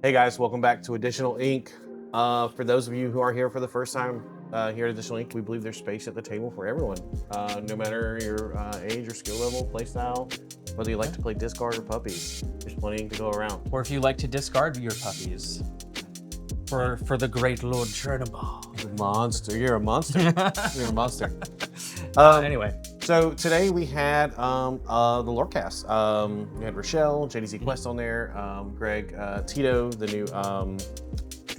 Hey guys, welcome back to Additional Inc. For those of you who are here for the first time here at Additional Inc., we believe there's space at the table for everyone, no matter your age or skill level, play style, whether you like to play discard or puppies. There's plenty to go around. Or if you like to discard your puppies for the great Lord Chernobyl. Monster, you're a monster. You're a monster. Anyway, so today we had the Lorecast. We had Rochelle, JDZ Quest on there, Greg, Tito, the new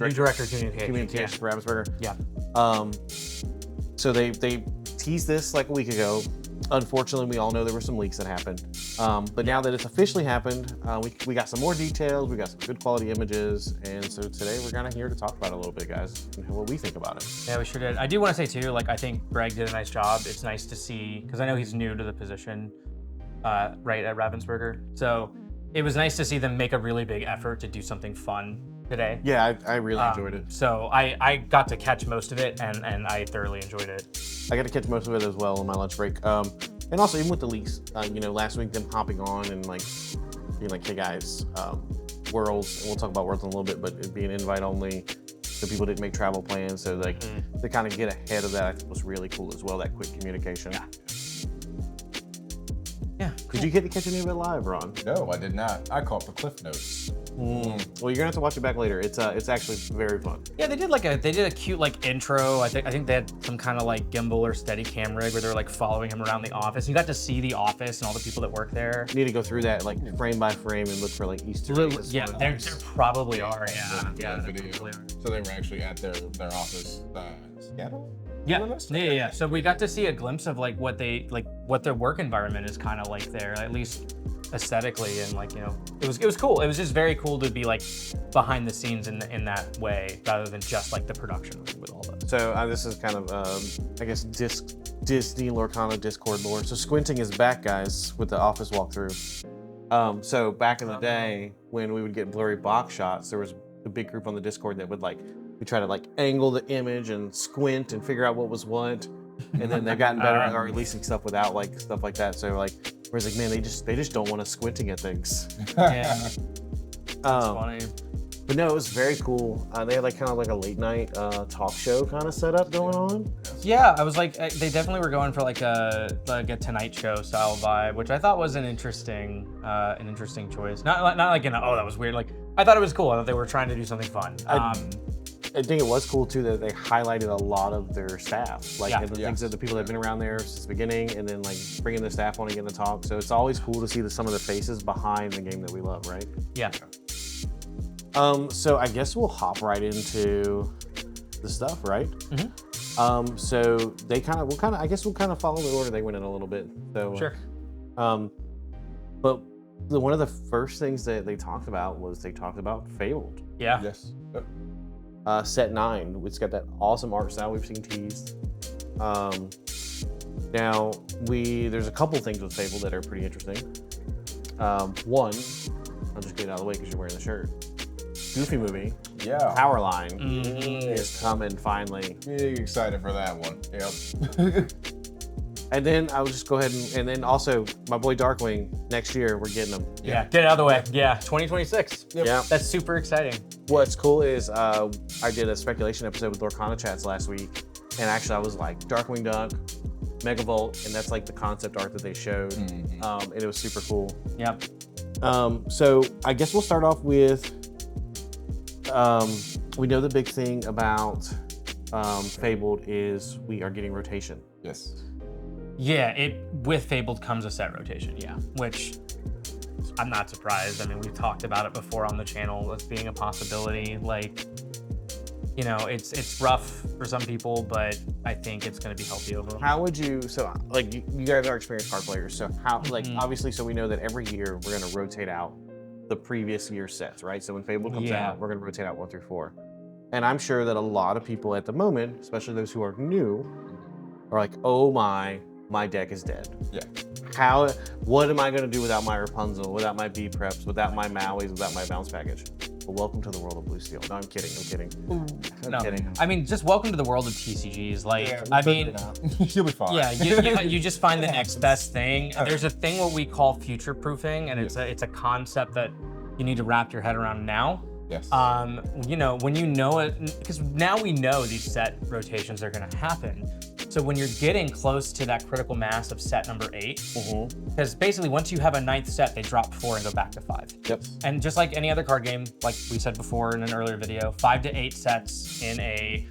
director of communications for Ravensburger. Yeah. So they teased this like a week ago. Unfortunately, we all know there were some leaks that happened. But now that it's officially happened, we got some more details, we got some good quality images, and so today we're kind of here to talk about it a little bit, guys, and what we think about it. Yeah, we sure did. I do want to say too, like I think Greg did a nice job. It's nice to see, because I know he's new to the position, right at Ravensburger. So it was nice to see them make a really big effort to do something fun today. Yeah, I really enjoyed it. So I got to catch most of it, and I thoroughly enjoyed it. I got to catch most of it as well on my lunch break. And also even with the leaks, last week them hopping on and like being like, hey guys, Worlds, and we'll talk about Worlds in a little bit, but it'd be an invite only. So people didn't make travel plans, so like to kind of get ahead of that, I think was really cool as well. That quick communication. Yeah. Did you get to catch any of it live, Ron? No, I did not. I caught the Cliff Notes. Well, you're gonna have to watch it back later. It's actually very fun. Yeah, they did a cute like intro. I think they had some kind of like gimbal or steady cam rig where they were like following him around the office. You got to see the office and all the people that work there. You need to go through that like frame by frame and look for like Easter eggs. Yeah, there probably are. Yeah, Video. So they were actually at their office. Seattle? Yeah. So we got to see a glimpse of like what their work environment is kind of like there, at least aesthetically, and like it was cool. It was just very cool to be like behind the scenes in that way, rather than just like the production with all that. So this is kind of I guess Disney Lorcana Discord lore. So Squinting is back, guys, with the office walkthrough. So back in the day when we would get blurry box shots, there was a big group on the Discord that would we try to like angle the image and squint and figure out what was what. And then they've gotten better at releasing stuff without like stuff like that. So like, whereas like, man, they just don't want us squinting at things. Yeah, that's funny. But no, it was very cool. They had like kind of like a late night talk show kind of setup going on. Yeah, I was like, they definitely were going for like a Tonight Show style vibe, which I thought was an interesting choice. Not like oh, that was weird. Like I thought it was cool. I thought they were trying to do something fun. I think it was cool too that they highlighted a lot of their staff, like and the things that the people that have been around there since the beginning, and then like bringing the staff on and getting to talk. So it's always cool to see some of the faces behind the game that we love, right? Yeah. So I guess we'll hop right into the stuff, right? Mm-hmm. So we'll kind of follow the order they went in a little bit. So sure. But one of the first things that they talked about was Fabled. Yeah. Yes. Yep. Set 9, it's got that awesome art style we've seen teased. Now there's a couple things with Fabled that are pretty interesting. One, I'll just get it out of the way because you're wearing the shirt. Goofy movie. Yeah. Powerline is coming finally. Big excited for that one. Yep. And then I'll just go ahead and then also my boy Darkwing, next year we're getting him. Yeah, get it out of the way. Yeah, 2026. Yep. Yeah. That's super exciting. What's cool is I did a speculation episode with Lorcana Chats last week, and actually I was like Darkwing Duck, Megavolt, and that's like the concept art that they showed, and it was super cool. Yep. So I guess we'll start off with, we know the big thing about Fabled is we are getting rotation. Yes. Yeah, with Fabled comes a set rotation, which I'm not surprised. I mean, we've talked about it before on the channel as being a possibility. Like, it's rough for some people, but I think it's going to be healthy overall. How would you, so like you guys are experienced card players, so how, like obviously, so we know that every year we're going to rotate out the previous year sets, right? So when Fabled comes out, we're going to rotate out 1 through 4. And I'm sure that a lot of people at the moment, especially those who are new, are like, oh my deck is dead. Yeah. What am I going to do without my Rapunzel, without my B preps, without my Maui's, without my bounce package? Well, welcome to the world of Blue Steel. No, I'm kidding. I'm kidding. I mean, just welcome to the world of TCGs. Like, I mean, you'll be fine. Yeah, you just find the next best thing. There's a thing what we call future proofing, and it's a concept that you need to wrap your head around now. Yes. You know, when you know it, because now we know these set rotations are going to happen. So when you're getting close to that critical mass of set number 8, because basically once you have a 9th set, they drop 4 and go back to 5. Yep. And just like any other card game, like we said before in an earlier video, 5 to 8 sets in a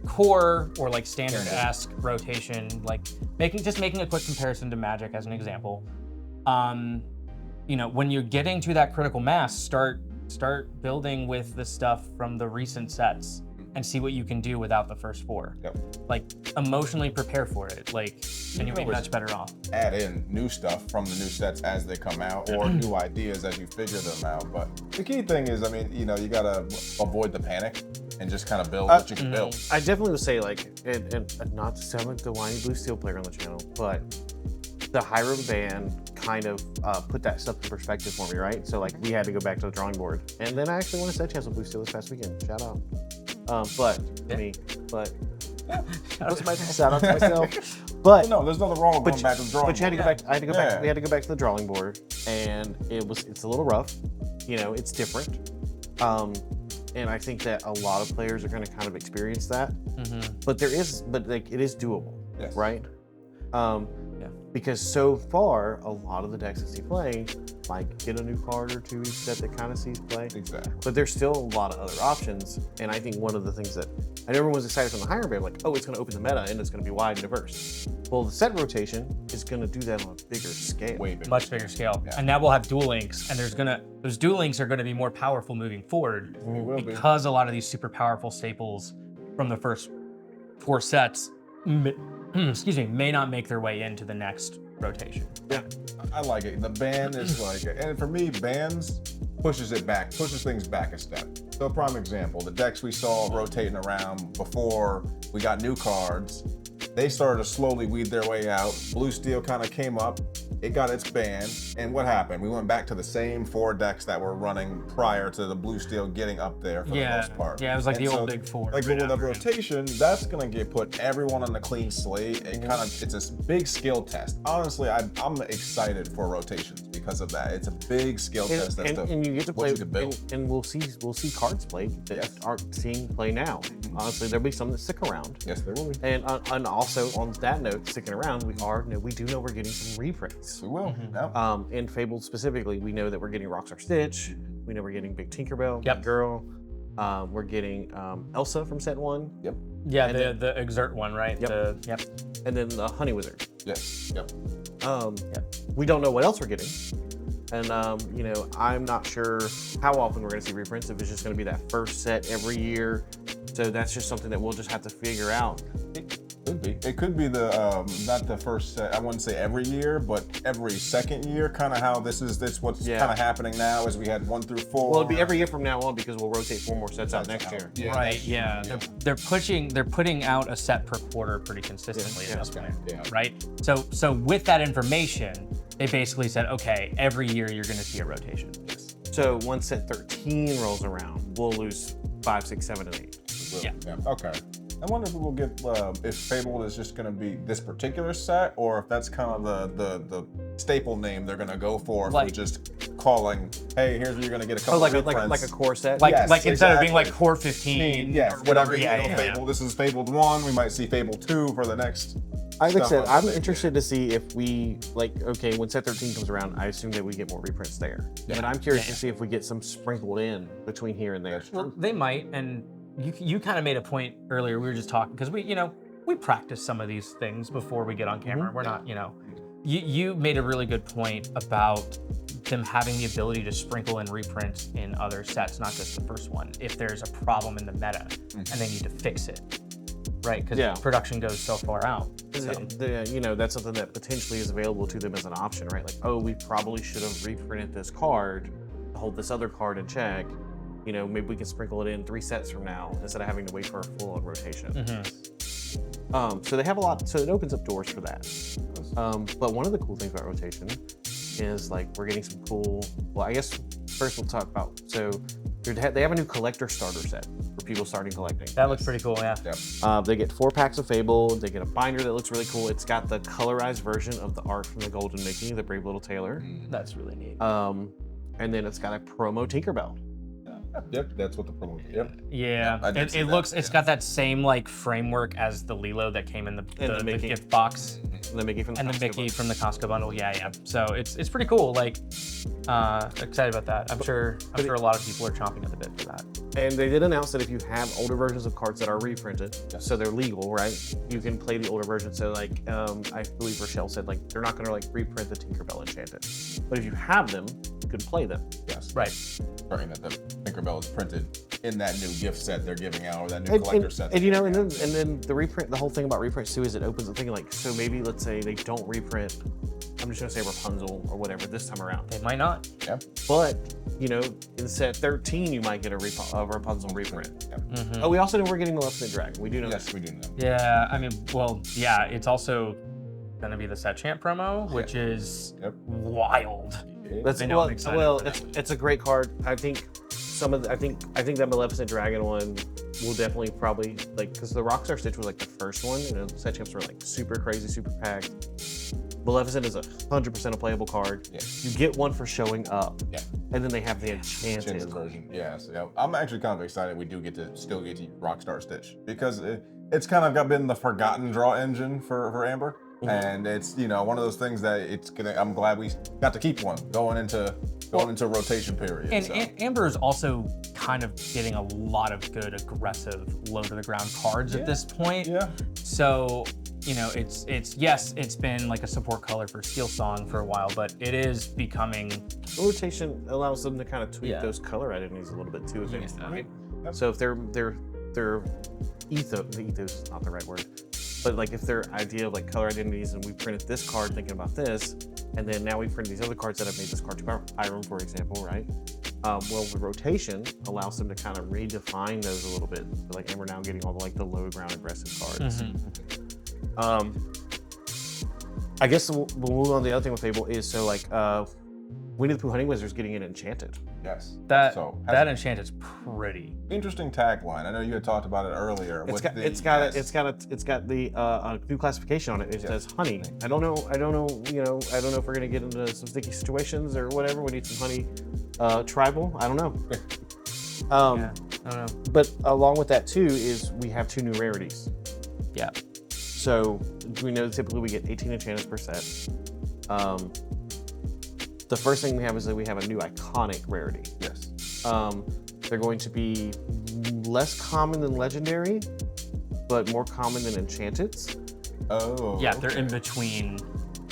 core or like standard-esque rotation, like making a quick comparison to Magic as an example. You know, when you're getting to that critical mass, start building with the stuff from the recent sets and see what you can do without the first 4. Yep. Like emotionally prepare for it. Like, and you'll be much better off. Add in new stuff from the new sets as they come out, or new ideas as you figure them out. But the key thing is, I mean, you know, you gotta avoid the panic and just kind of build what you can build. I definitely would say, like, and not to sound like the whiny blue steel player on the channel, but the Hiram ban kind of put that stuff in perspective for me, right? So like we had to go back to the drawing board, and then I actually won a set chance with blue steel this past weekend. Shout out. But shout out to myself. But no, there's nothing wrong with going back to the drawing board. But you had to go back. I had to go back. We had to go back to the drawing board, and it's a little rough. You know, it's different. And I think that a lot of players are going to kind of experience that. But it is doable, right? Because so far, a lot of the decks that see play might get a new card or two each set that kind of sees play. Exactly. But there's still a lot of other options. And I think one of the things that, and everyone was excited from the higher band, like, oh, it's going to open the meta and it's going to be wide and diverse. Well, the set rotation is going to do that on a bigger scale. Way bigger. Much bigger scale. And now we'll have dual links, and those dual links are going to be more powerful moving forward because a lot of these super powerful staples from the first 4 sets may not make their way into the next rotation. Yeah, I like it. The ban is like, and for me, bans pushes things back a step. So a prime example, the decks we saw rotating around before we got new cards, they started to slowly weed their way out. Blue Steel kind of came up, it got its ban, and what happened? We went back to the same 4 decks that were running prior to the Blue Steel getting up there for the most part. Yeah, it was like the old big 4. Like with that rotation, that's gonna put everyone on a clean slate. It's a big skill test. Honestly, I'm excited for rotations because of that. It's a big skill test. And you get to play, you can build. and we'll see cards played that aren't seeing play now. Honestly, there'll be some that stick around. Yes, there will be. And also on that note, sticking around, we do know we're getting some reprints. We will. In Fabled specifically, we know that we're getting Rockstar Stitch. We know we're getting Big Tinkerbell, Big Girl. We're getting Elsa from set 1. Yep. Yeah, the Exert one, right? Yep. And then the Honey Wizard. Yes. Yep. We don't know what else we're getting. And you know, I'm not sure how often we're going to see reprints, if it's just going to be that first set every year. So that's just something that we'll just have to figure out. It could be the not the first set. I wouldn't say every year, but every second year. Kind of how this what's kind of happening now. Is we had 1 through 4. Well, it'll be every year from now on because we'll rotate 4 more sets out next year. Yeah, right. Yeah. They're putting out a set per quarter pretty consistently at this point. Yeah. Right. So with that information, they basically said, okay, every year you're going to see a rotation. So once set 13 rolls around, we'll lose 5, 6, 7, and 8. Yeah. Okay. I wonder if we will get if Fabled is just going to be this particular set, or if that's kind of the staple name they're going to go for. If we're just calling, hey, here's where you're going to get a couple. Like a core set. Like instead of being like core 15. Yeah. Whatever. Fabled. This is Fabled 1. We might see Fabled 2 for the next. Like I said, I'm interested to see if we okay, when set 13 comes around, I assume that we get more reprints there. Yeah. But I'm curious to see if we get some sprinkled in between here and there. Well, they might, and you kind of made a point earlier. We were just talking because we practice some of these things before we get on camera. We're not, you made a really good point about them having the ability to sprinkle in reprints in other sets, not just the first one, if there's a problem in the meta and they need to fix it. Right, because production goes so far out. So. That's something that potentially is available to them as an option, right? Like, oh, we probably should have reprinted this card to hold this other card in check. Maybe we can sprinkle it in 3 sets from now instead of having to wait for a full-on rotation. So they have a lot, so it opens up doors for that. But one of the cool things about rotation is we're getting some cool, well, I guess first we'll talk about, so they have a new collector starter set for people starting collecting. That looks pretty cool, yeah. Yep. They get 4 packs of Fabled. They get a binder that looks really cool. It's got the colorized version of the art from the Golden Mickey, the Brave Little Tailor. That's really neat. And then it's got a promo Tinkerbell. Yep, that's what the promotion. Yep. Yeah, I did see it that, looks. It's yeah. got that same like framework as the Lilo that came in the Mickey. gift box, And the Mickey from the and the Costco Mickey bundle. from the Costco bundle. Yeah. So it's pretty cool. Like, excited about that. I'm sure a lot of people are chomping at the bit for that. And they did announce that if you have older versions of cards that are reprinted, Yes. so they're legal, right? You can play the older version. So like, I believe Rochelle said like they're not going to like reprint the Tinkerbell Enchanted, but if you have them, you can play them. Yes. Right. Showing that the Tinkerbell is printed in that new gift set they're giving out, or that new collector set. And you know, they're and giving then the reprint, the whole thing about reprints too is it opens the thing like, so maybe let's say they don't reprint. I'm just gonna say Rapunzel or whatever this time around. They might not. out. Yep. But you know, in set 13, you might get a Rapunzel reprint. Yep. Mhm. Oh, we also know we're getting Maleficent Dragon. We do know. Yes, we do know. Yeah, I mean, well, yeah, it's also gonna be the Set Champ promo, which is Yep. wild. That's I know, I'm well, excited well for that it's a great card. I think I think that Maleficent Dragon one will definitely probably like because the Rockstar Stitch was like the first one. You know, set champs were like super crazy, super packed. Maleficent is 100% a playable card. Yeah. You get one for showing up. Yeah. And then they have the Enchanted Enchanted version. Yes. Yeah. I'm actually kind of excited we do still get to use Rockstar Stitch because it's kind of been the forgotten draw engine for Amber. Mhm. And it's one of those things that I'm glad we got to keep one going into rotation period. And so. Amber is also kind of getting a lot of good, aggressive, low to the ground cards at this point. Yeah. So, it's been like a support color for Steel Song for a while, but it is becoming. rotation allows them to kind of tweak Yeah. those color identities a little bit too. If they Yeah. right? Yep. So if their ethos is not the right word, but like if their idea of like color identities and we printed this card thinking about this, and then now we print these other cards that have made this card too powerful, Hiram, for example, right? Well, the rotation allows them to kind of redefine those a little bit. So like, and we're now getting all the like the low ground aggressive cards. I guess we'll move on to the other thing with Fable is so like Winnie the Pooh Honey Wizard's getting it enchanted. Yes. That So, Enchanted's pretty. interesting tagline. I know you had talked about it earlier. It's got the new classification on it. It says honey. I don't know. I don't know if we're gonna get into some sticky situations or whatever. We need some honey. Tribal. I don't know. Yeah, I don't know. But along with that too is we have 2 new rarities. Yeah. So we know typically we get 18 enchantments per set. The first thing we have is that we have a new iconic rarity. Yes. They're going to be less common than legendary, but more common than enchanteds. Oh. Yeah, they're okay. in between.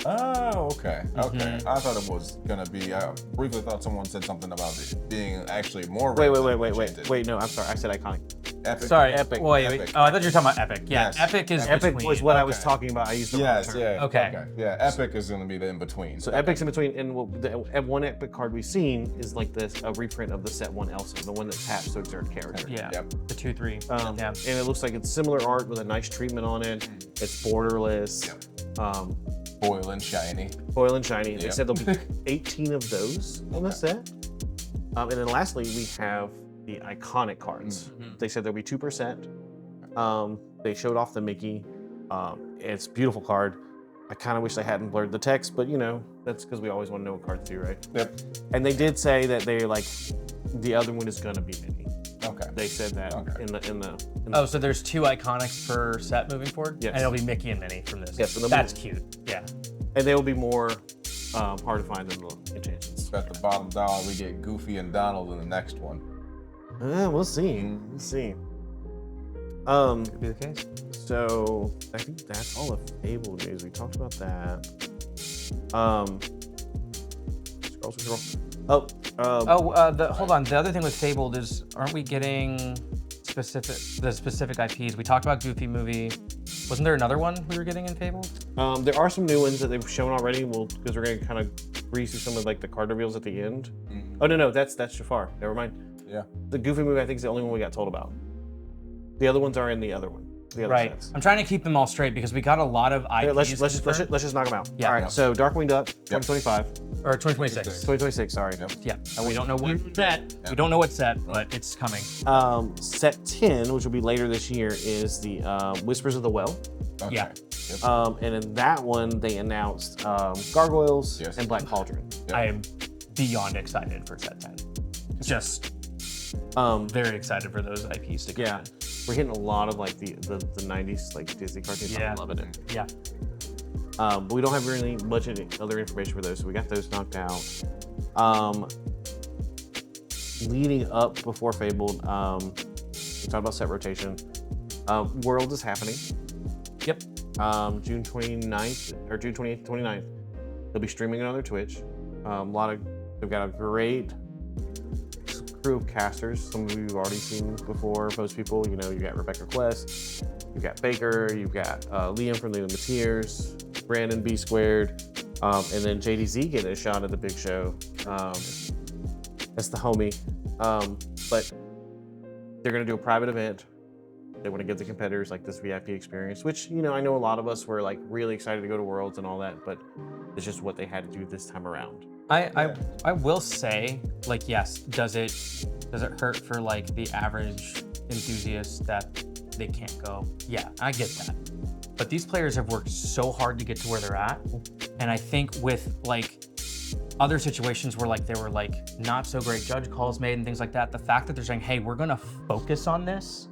Oh, okay. Okay. Mhm. I thought it was gonna be. I briefly thought someone said something about it being actually more. Wait. rare than enchanted. Wait, no, I'm sorry. I said iconic. Epic. Sorry. Epic. Wait. Epic. Oh, I thought you were talking about Epic. Yeah, Yes. Epic is Epic between. was what I was Okay. talking about. I used the wrong Yes. term. Yeah. Okay. Yeah. Epic is gonna be the in between. So Epic's in between, and one Epic card we've seen is like a reprint of the set 1 Elsa, the one that taps to exert character. Yeah. Yep. The 2/3. Yeah. Yeah. And it looks like it's similar art with a nice treatment on it. It's borderless, Foil and shiny. foil and shiny. They Yep. said there'll be 18 of those in the set. And then lastly, we have the iconic cards. They said there'll be 2%. They showed off the Mickey. It's a beautiful card. I kind of wish they hadn't blurred the text, but that's because we always want to know what cards do, right? Yep. And they did say that they the other one is gonna be Minnie. Okay. They said that Okay. in the Oh, so there's 2 iconics per set moving forward? Yes. And it'll be Mickey and Minnie from this. Yes, and That's cute. Yeah. and they will be more hard to find than the enchantments. At the bottom dollar, we get Goofy and Donald in the next one. We'll see. We'll see. Could be the case. So I think that's all the Fable news. We talked about that. Scroll. Hold on. The other thing with Fabled is, aren't we getting specific IPs? We talked about Goofy movie. Wasn't there another one we were getting in Fabled? There are some new ones that they've shown already. Because we're gonna kind of breeze through some of like the card reveals at the end. Oh no, that's Jafar. Never mind. Yeah. The Goofy movie I think is the only one we got told about. The other ones are in the other one. The other Right. sets. I'm trying to keep them all straight because we got a lot of IPs. Here, let's confirmed. just knock them out. Yeah. All right. Yep. So Darkwing Duck, 2025, Or 2026. 2026. Sorry. Yep. Yeah. And we don't know what set. We don't know what set, but it's coming. Set 10, which will be later this year, is the Whispers of the Well. Okay. Yeah. Yep. And in that one, they announced Gargoyles Yes. and Black Cauldron. Yep. I am beyond excited for set 10. Just Very excited for those IPs to come Yeah, in. we're getting a lot of like the 90s like Disney cartoons. Yeah. I'm loving it. Yeah. But we don't have really much other information for those, so we got those knocked out. Leading up before Fabled, we talked about set rotation. World is happening. Yep. June 29th or June 28th, 29th. They'll be streaming it on their Twitch. They've got a great crew of casters. Some of you have already seen before. Most people, you got Rebecca Quest, you've got Baker, you've got Liam from the Illumineers, Brandon B Squared, and then JDZ getting a shot at the big show. That's the homie. But they're gonna do a private event. They want to give the competitors like this VIP experience, which I know a lot of us were like really excited to go to Worlds and all that, but it's just what they had to do this time around. I will say, like, yes, does it hurt for like the average enthusiast that they can't go? Yeah, I get that. But these players have worked so hard to get to where they're at, and I think with like other situations where like there were like not so great judge calls made and things like that, the fact that they're saying, hey, we're gonna focus on this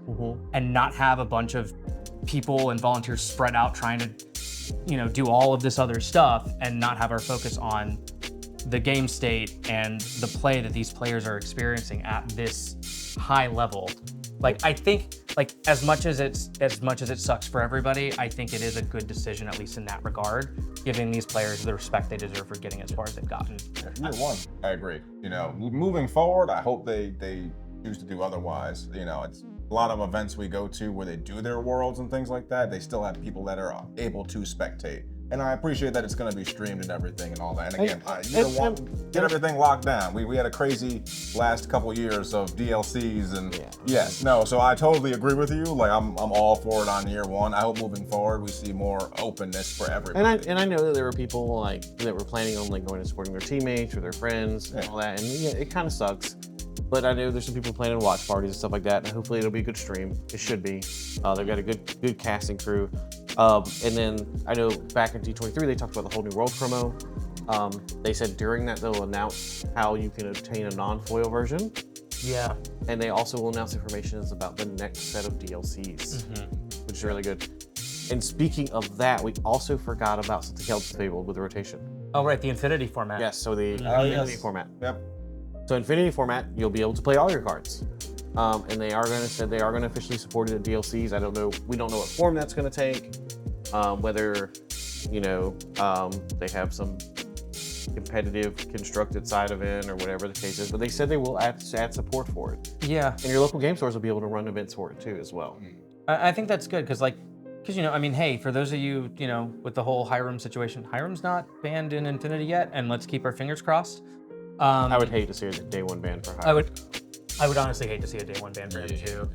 and not have a bunch of people and volunteers spread out trying to do all of this other stuff and not have our focus on the game state and the play that these players are experiencing at this high level. Like, I think, like, as much as it sucks for everybody, I think it is a good decision, at least in that regard, giving these players the respect they deserve for getting as far as they've gotten. Year one, I agree. Moving forward, I hope they choose to do otherwise. It's a lot of events we go to where they do their worlds and things like that. They still have people that are able to spectate. And I appreciate that it's going to be streamed and everything and all that. And again, get everything locked down. We had a crazy last couple years of DLCs and so I totally agree with you. Like I'm all for it on year one. I hope moving forward we see more openness for everybody. And I know that there were people like that were planning on like going and supporting their teammates or their friends and all that. And it kind of sucks. But I know there's some people planning watch parties and stuff like that. And hopefully it'll be a good stream. It should be. They've got a good casting crew. And then I know back in D23 they talked about the whole new world promo. They said during that they'll announce how you can obtain a non-foil version. Yeah. And they also will announce information about the next set of DLCs, which is really good. And speaking of that, we also forgot about something else Fabled with the rotation. Oh right, the Infinity format. Yes, so the Infinity format. Yep. So Infinity format, you'll be able to play all your cards. And they are going to officially support it in DLCs. I don't know. We don't know what form that's going to take. Whether, they have some competitive constructed side event or whatever the case is. But they said they will add support for it. Yeah. And your local game stores will be able to run events for it too as well. I think that's good because hey, for those of you, with the whole Hiram situation, Hiram's not banned in Infinity yet, and let's keep our fingers crossed. I would hate to see a day one ban for Hiram. I would honestly hate to see a day one ban for him too.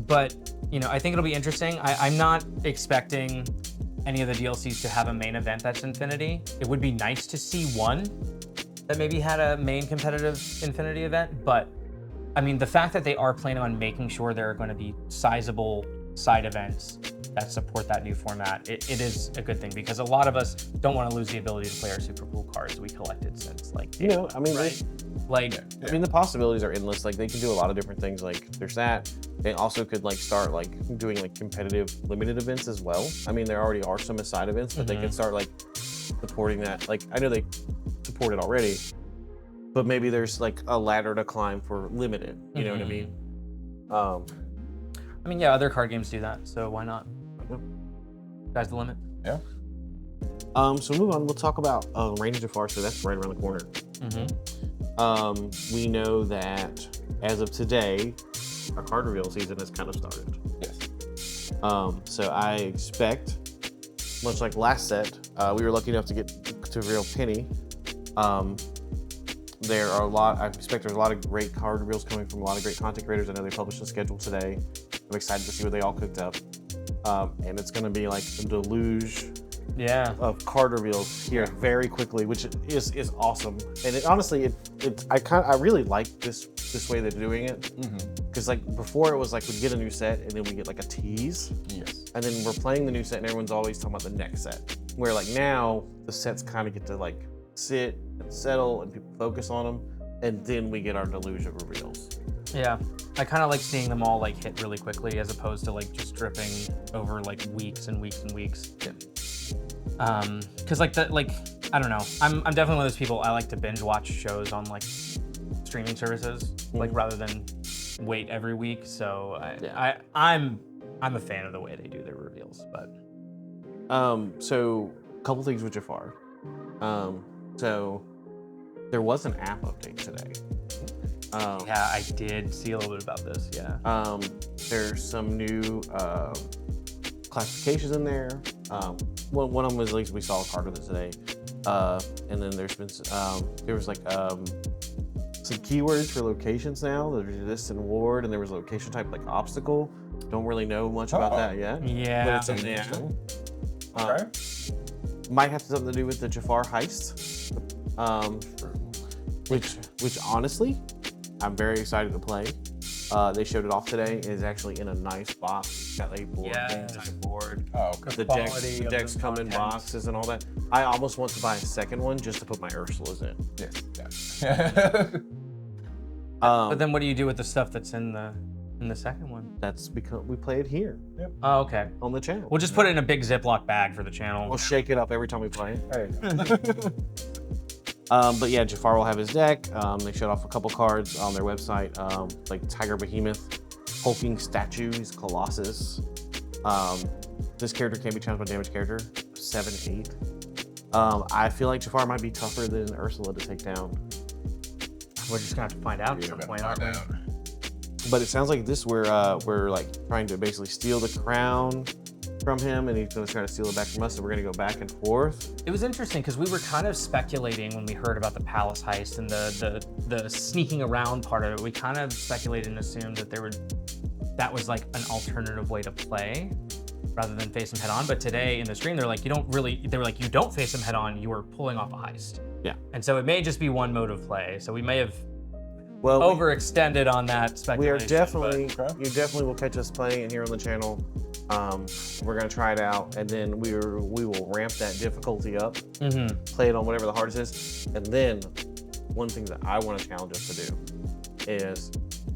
But I think it'll be interesting. I'm not expecting any of the DLCs to have a main event that's Infinity. It would be nice to see one that maybe had a main competitive Infinity event, but I mean, the fact that they are planning on making sure there are going to be sizable side events that support that new format, it is a good thing because a lot of us don't want to lose the ability to play our super cool cards we collected since like day one, right? I mean, the possibilities are endless. Like they can do a lot of different things. Like there's that. They also could like start like doing like competitive limited events as well. I mean, there already are some side events, but they could start like supporting that. Like I know they support it already, but maybe there's like a ladder to climb for limited. You know what I mean? Other card games do that, so why not? Sky's the limit. Yeah. So move on. We'll talk about Reign of Jafar. So that's right around the corner. We know that as of today, our card reveal season has kind of started. Yes. So I expect, much like last set, we were lucky enough to get to reveal Penny. I expect there's a lot of great card reveals coming from a lot of great content creators. I know they published a schedule today. I'm excited to see what they all cooked up. And it's going to be like a deluge of card reveals here very quickly, which is awesome. And I really like this way they're doing it. Because like before it was like we'd get a new set and then we get like a tease. Yes. And then we're playing the new set and everyone's always talking about the next set. Where like now the sets kind of get to like sit and settle and people focus on them. and then we get our deluge of reveals. Yeah, I kind of like seeing them all like hit really quickly as opposed to like just dripping over like weeks and weeks and weeks. Because like I don't know. I'm definitely one of those people. I like to binge watch shows on like streaming services, like rather than wait every week. So I'm a fan of the way they do their reveals. But so a couple things with Jafar. So there was an app update today. Yeah, I did see a little bit about this. Yeah. There's some new classifications in there. One of them was, at least we saw a card with it today. And then there's been there was like some keywords for locations now. There's this and ward, and there was a location type like obstacle. Don't really know much about that yet. Yeah. But it's in there. Okay. Might have something to do with the Jafar heist. Which honestly, I'm very excited to play. They showed it off today. It is actually in a nice box. It's got a board, board. Oh, okay. The decks come in boxes and all that. I almost want to buy a second one just to put my Ursulas in. Yes. Yeah. But then what do you do with the stuff that's in the second one? That's because we play it here. Yep. Oh, okay. On the channel. We'll just put it in a big Ziploc bag for the channel. We'll shake it up every time we play it. Hey. But yeah, Jafar will have his deck. They showed off a couple cards on their website, like Tiger Behemoth, Hulking Statue, he's Colossus. This character can be challenged by damage character, 7/8. I feel like Jafar might be tougher than Ursula to take down. We're just gonna have to find out at some point, aren't we? But it sounds like this we're like trying to basically steal the crown from him, and he's gonna try to steal it back from us, so we're gonna go back and forth. It was interesting because we were kind of speculating when we heard about the palace heist and the sneaking around part of it. We kind of speculated and assumed that that was like an alternative way to play rather than face him head on. But today in the stream, they were like, you don't face him head on, you are pulling off a heist. Yeah. And so it may just be one mode of play. So we may have overextended on that speculation. We are definitely, you definitely will catch us playing it here on the channel. We're gonna try it out, and then we will ramp that difficulty up, play it on whatever the hardest is, and then one thing that I want to challenge us to do is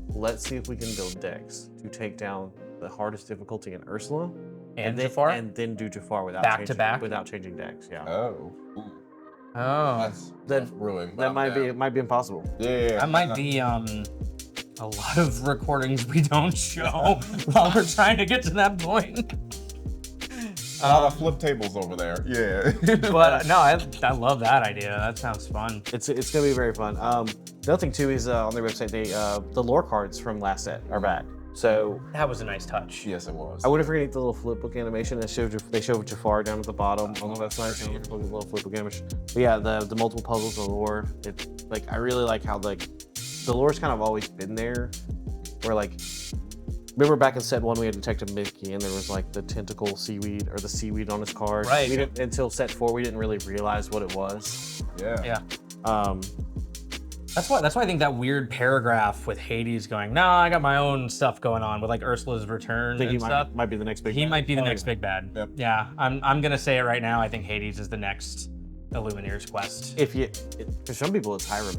let's see if we can build decks to take down the hardest difficulty in Ursula, and Jafar, and then do Jafar without changing decks. Yeah. Oh. Ooh. Oh. That's really. That might be impossible. Yeah. That might be a lot of recordings we don't show while we're trying to get to that point. A lot of flip tables over there. Yeah. But no, I love that idea. That sounds fun. It's gonna be very fun. The other thing too is on their website, the lore cards from last set are back. So that was a nice touch. Yes, it was. I would have forget the little flipbook animation. They showed Jafar down at the bottom on the website. So look at the little flipbook animation. But yeah, the multiple puzzles, the lore. It's like I really like how like the lore's kind of always been there. Where like, remember back in set 1 we had Detective Mickey and there was like the tentacle seaweed or the seaweed on his card. Right. We didn't, until set 4 we didn't really realize what it was. Yeah. Yeah. That's why I think that weird paragraph with Hades going, no, I got my own stuff going on with like Ursula's return and stuff. Might be the next big bad. He might be the next big bad. Yep. Yeah, I'm gonna say it right now. I think Hades is the next Illumineers quest. For some people it's Hiram.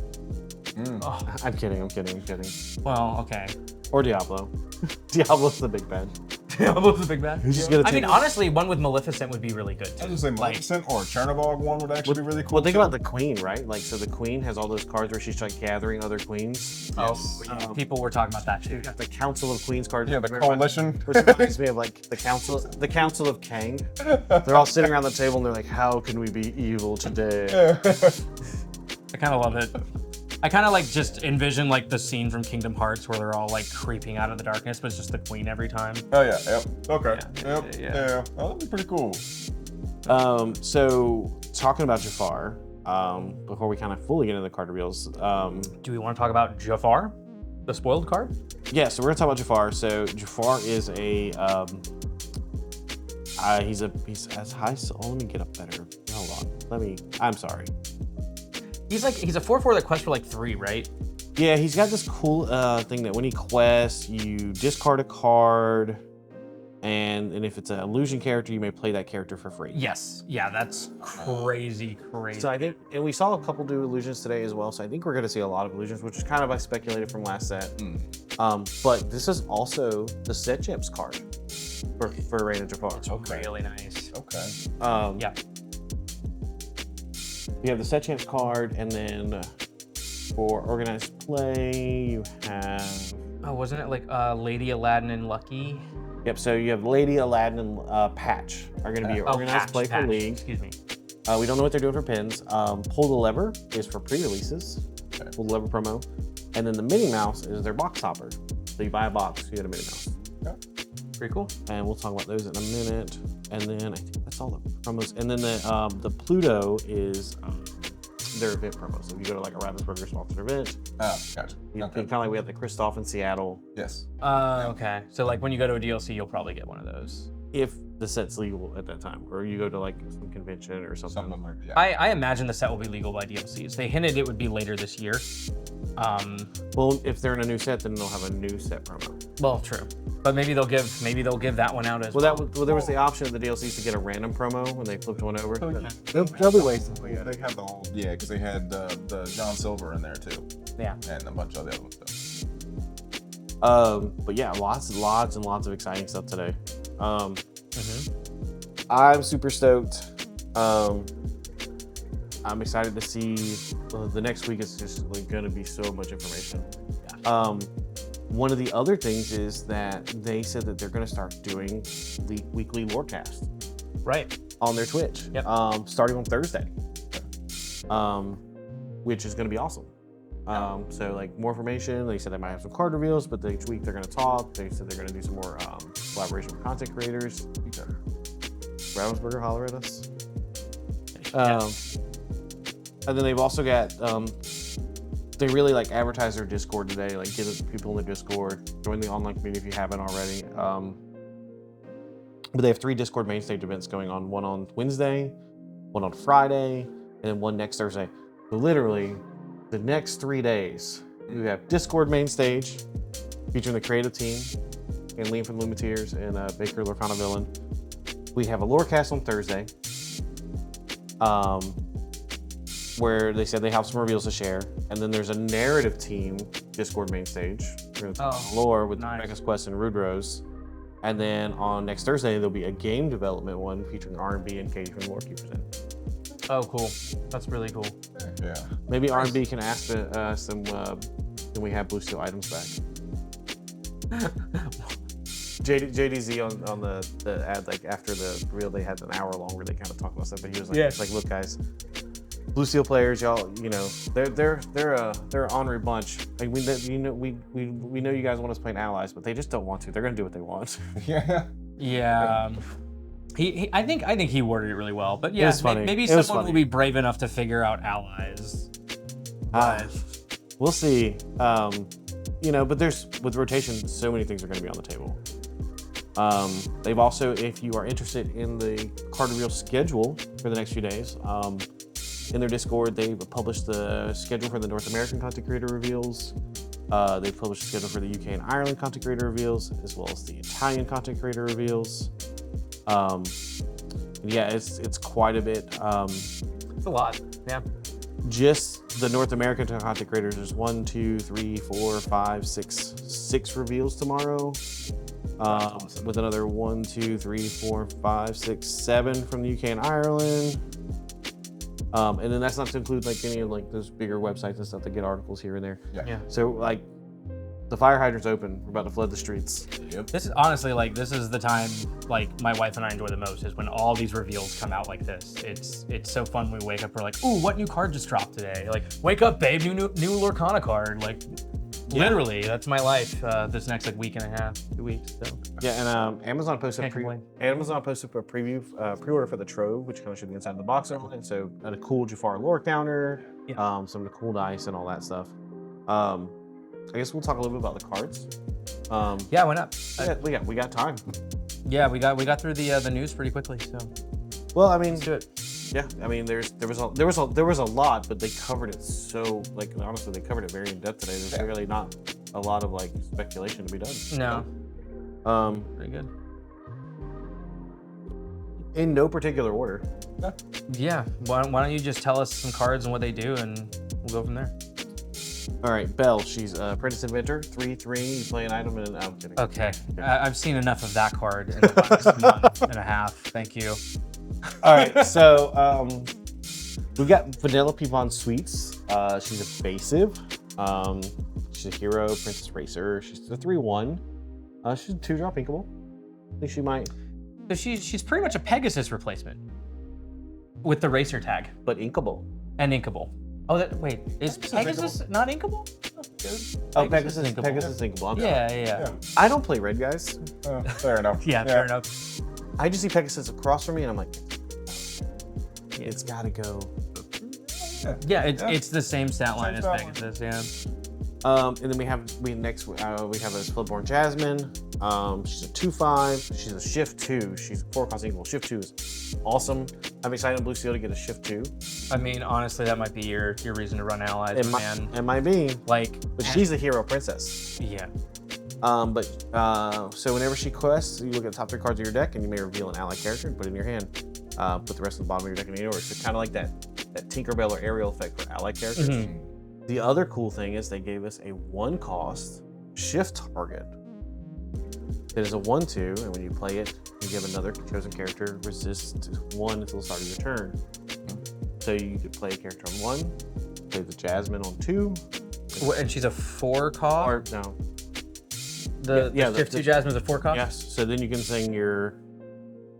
Oh. I'm kidding. Well, okay. Or Diablo. Diablo's the big bad. Diablo's the big bad. I mean, honestly, one with Maleficent would be really good too. I was gonna say Maleficent or Chernobog one would actually be really cool. Well, think about the Queen, right? Like, so the Queen has all those cards where she's like gathering other queens. Yes. Oh, people were talking about that too. The Council of Queens cards. Yeah, the coalition. Which reminds me of like the Council of Kang. They're all sitting around the table and they're like, how can we be evil today? I kind of love it. I kind of like just envision like the scene from Kingdom Hearts where they're all like creeping out of the darkness, but it's just the Queen every time. Oh yeah, yep. Okay. Yeah. Oh, that'd be pretty cool. So talking about Jafar, before we kind of fully get into the card reveals, do we want to talk about Jafar, the spoiled card? Yeah, so we're gonna talk about Jafar. So Jafar is a he's as high. So let me get up better. Hold on. I'm sorry. He's a 4/4 that quests for like 3, right? Yeah, he's got this cool thing that when he quests, you discard a card. And if it's an illusion character, you may play that character for free. Yes. Yeah, that's crazy. So I think, and we saw a couple do illusions today as well. So I think we're going to see a lot of illusions, which is kind of I speculated from last set. But this is also the set champs card for Reign of Jafar. Okay. Really nice. Okay. Yeah. You have the set champs card, and then for organized play, you have. Oh, wasn't it like Lady Aladdin and Lucky? Yep. So you have Lady Aladdin and Patch are going to be your organized play for League. Excuse me. We don't know what they're doing for pins. Pull the Lever is for pre-releases. Okay. Pull the Lever promo, and then the Minnie Mouse is their box topper. So you buy a box, you get a Minnie Mouse. Okay. Pretty cool. And we'll talk about those in a minute. And then I think that's all the promos. And then the Pluto is their event promos. So if you go to like a Ravensburger sponsored event, Oh, gotcha. kind of like we had the Christoph in Seattle. Yes. Okay. So like when you go to a DLC, you'll probably get one of those. If the set's legal at that time, or you go to like some convention or something. Something like that. I imagine the set will be legal by DLCs. They hinted it would be later this year. Well, if they're in a new set, then they'll have a new set promo. Well, true. But maybe they'll give that one out as well. There was the option of the DLCs to get a random promo when they flipped one over. Oh, yeah. They'll be wasting. Yeah, they have the whole, because they had the John Silver in there too, Yeah. and a bunch of the other ones too. But yeah, lots and lots of exciting stuff today. I'm super stoked. I'm excited to see the next week. Is just like going to be so much information. Yeah. One of the other things is that they said that they're going to start doing the weekly Lorecast Right. on their Twitch, Yep. starting on Thursday, which is going to be awesome. So like more information. They said they might have some card reveals, but each week they're going to talk. They said they're going to do some more collaboration with content creators. Okay. Ravensburger, holler at us. Yeah. And then they've also got they really like advertise their Discord today, like get people in the Discord, join the online community if you haven't already. But they have 3 Discord main stage events going on, one on Wednesday, one on Friday, and then one next Thursday. So literally the next 3 days, we have Discord main stage featuring the creative team and Liam from Illumineers and Baker Lorcana Villain. We have a Lorecast on Thursday, where they said they have some reveals to share. And then there's a narrative team Discord main stage. We're gonna talk lore with nice. Rebecca's Quest and Rude Rose. And then on next Thursday, there'll be a game development one featuring R&B and Katie from the Lore Keepers in. Oh, cool. That's really cool. Yeah. Maybe R&B can ask them, can we have Blue Steel items back? JDZ on the ad, like after the reel, they had an hour long where they kind of talked about stuff, but he was like, it's like, look guys, Blue Steel players, y'all, you know, they're an honorary bunch. Like we know you guys want us playing allies, but they just don't want to. They're gonna do what they want. Yeah. Yeah. I think he worded it really well. But yeah, was funny. maybe It was someone funny. will be brave enough to figure out allies. We'll see. You know, but there's with rotation, so many things are going to be on the table. They've also, if you are interested in the card reveal schedule for the next few days, in their Discord, they've published the schedule for the North American content creator reveals. They've published the schedule for the UK and Ireland content creator reveals, as well as the Italian content creator reveals. Yeah, it's quite a bit. It's a lot. Yeah. Just the North American content creators, there's 1, 2, 3, 4, 5, 6 reveals tomorrow. With another 1, 2, 3, 4, 5, 6, 7 from the UK and Ireland. And then that's not to include like any of like those bigger websites and stuff that get articles here and there. Yeah. So like the fire hydrant's open. We're about to flood the streets. Yep. This is honestly like this is the time like my wife and I enjoy the most is when all these reveals come out like this. It's so fun. We wake up, we're like, ooh, what new card just dropped today? Like, wake up, babe, new Lorcana card. Like, literally, that's my life. This next like week and a half, 2 weeks. So Yeah, and Amazon posted Can't complain. a preview pre-order for the Trove, which kind of showed the inside of the box and all that. So a cool Jafar lore counter, some of the cool dice and all that stuff. I guess we'll talk a little bit about the cards. yeah, why not? We got time. Yeah, we got through the news pretty quickly. So Well, I mean, let's do it. yeah, I mean, there was a lot, but they covered it so like honestly, they covered it very in depth today. There's really not a lot of like speculation to be done. No, Um, pretty good. In no particular order. Yeah. Why don't you just tell us some cards and what they do, and we'll go from there. All right, Belle. She's Apprentice Inventor. 3/3. You play an item and I'm kidding. Okay. I've seen enough of that card in the last month and a half. Thank you. All right, so we've got Vanellope Von Sweets. She's evasive. She's a hero, Princess Racer. She's a 3/1. She's a 2-drop inkable. I think she might. So she's pretty much a Pegasus replacement with the Racer tag But inkable. and inkable. Oh, wait, is Pegasus not inkable? Oh, Pegasus is inkable. Pegasus is inkable. I'm sorry. Yeah. I don't play red, guys. Fair enough. Yeah, fair enough. I just see Pegasus across from me, and I'm like, it's got to go. Yeah, it's the same stat line as Same stat Pegasus, yeah. And then we have a Spellborn Jasmine. She's a 2/5. She's a shift 2. She's 4-cost equal. Shift 2 is awesome. I'm excited on Blue Steel to get a shift 2. I mean, honestly, that might be your reason to run allies, man. It might be. Like, But she's a hero princess. yeah. So whenever she quests, you look at the top 3 cards of your deck, and you may reveal an ally character and put it in your hand. Put the rest of the bottom of your deck in any order. So kind of like that Tinkerbell or Ariel effect for ally characters. Mhm. The other cool thing is they gave us a 1-cost shift target. It is a 1/2, and when you play it, you give another chosen character resist 1 until the start of your turn. So you could play a character on 1, play the Jasmine on 2. And she's a 4-cost? Or no. The Shift 2 Jasmine's a 4-cost? Yes. So then you can sing your.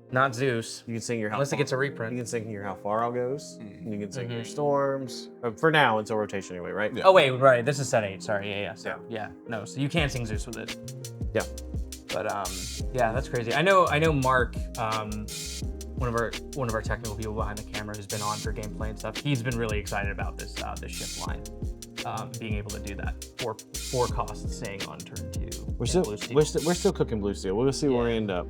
Not Zeus. You can sing your. Unless it gets a reprint. You can sing your How Far I'll Goes. And you can sing your Storms. For now, until rotation anyway, right? Yeah. Oh, wait, right. This is set 8. Sorry. Yeah. So, Yeah. No, so you can sing Zeus with it. Yeah. But yeah, that's crazy. I know Mark, one of our technical people behind the camera who's been on for gameplay and stuff. He's been really excited about this shift line, being able to do that 4-cost sing on turn 2. We're still cooking Blue Steel. We'll see where we end up.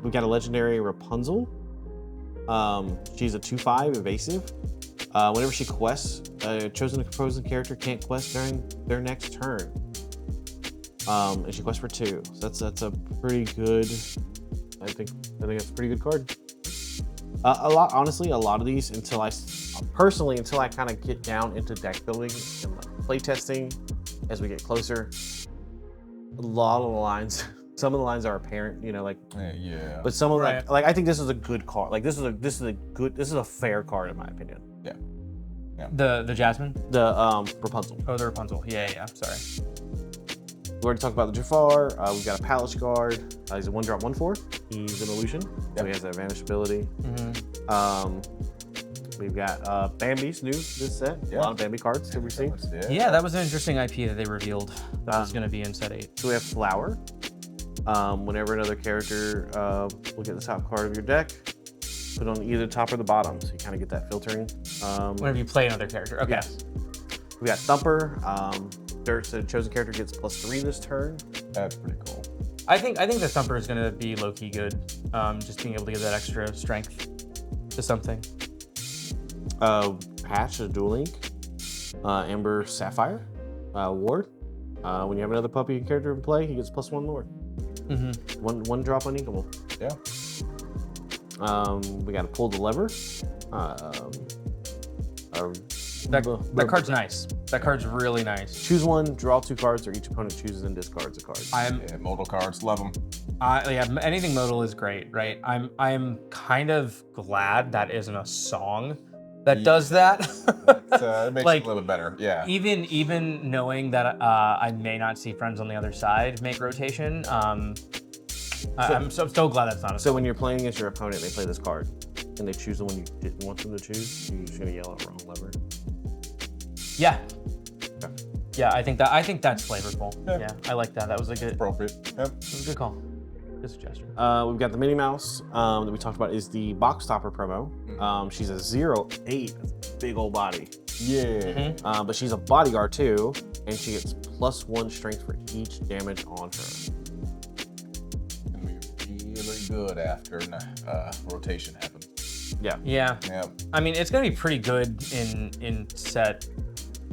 We got a legendary Rapunzel. She's a 2/5 evasive. Whenever she quests, a chosen opposing character can't quest during their next turn. And she quests for 2. So that's a pretty good. I think that's a pretty good card. A lot of these until I kind of get down into deck building and play testing as we get closer. A lot of the lines. Some of the lines are apparent, Yeah. But some of like I think this is a good card. Like this is a fair card in my opinion. Yeah. The Jasmine? The Rapunzel. Oh, the Rapunzel. Yeah. Sorry. We already talked about the Jafar. We've got a Palace Guard. He's a 1-drop 1/4. He's an illusion. So he has that vanish ability. We've got Bambi's new this set. A lot of Bambi cards that we see. Yeah, that was an interesting IP that they revealed that was going to be in set 8. So we have Flower. Whenever another character look at the top card of your deck, put on either the top or the bottom, so you kind of get that filtering. Whenever you play another character. Okay. Yes. We got Thumper. So chosen character gets +3 this turn. That's pretty cool. I think the Thumper is going to be low-key good. Just being able to give that extra strength to something. Patch, a Dual Link. Amber Sapphire. Ward. When you have another puppy character in play, he gets +1 Lord. One drop uninkable. Yeah. We got to pull the lever. That card's nice. That card's really nice. Choose 1, draw 2 cards, or each opponent chooses and discards a card. Modal cards, love them. Anything modal is great, right? I'm kind of glad that isn't a song that does that. It makes it a little bit better. Yeah. Even knowing that I may not see friends on the other side make rotation, I'm so glad that's not a song. So when you're playing against your opponent, they play this card, and they choose the one you didn't want them to choose. You're just gonna yell at wrong lever. Yeah. Yeah, I think that's flavorful. Yeah, I like that. That was a good Appropriate. Yep. That was a good call. Good suggestion. We've got the Minnie Mouse that we talked about is the Box Topper promo. She's a 0/8, that's a big old body. Yeah. But she's a bodyguard too, and she gets +1 strength for each damage on her. Gonna be really good after rotation happens. Yeah. I mean, it's gonna be pretty good in set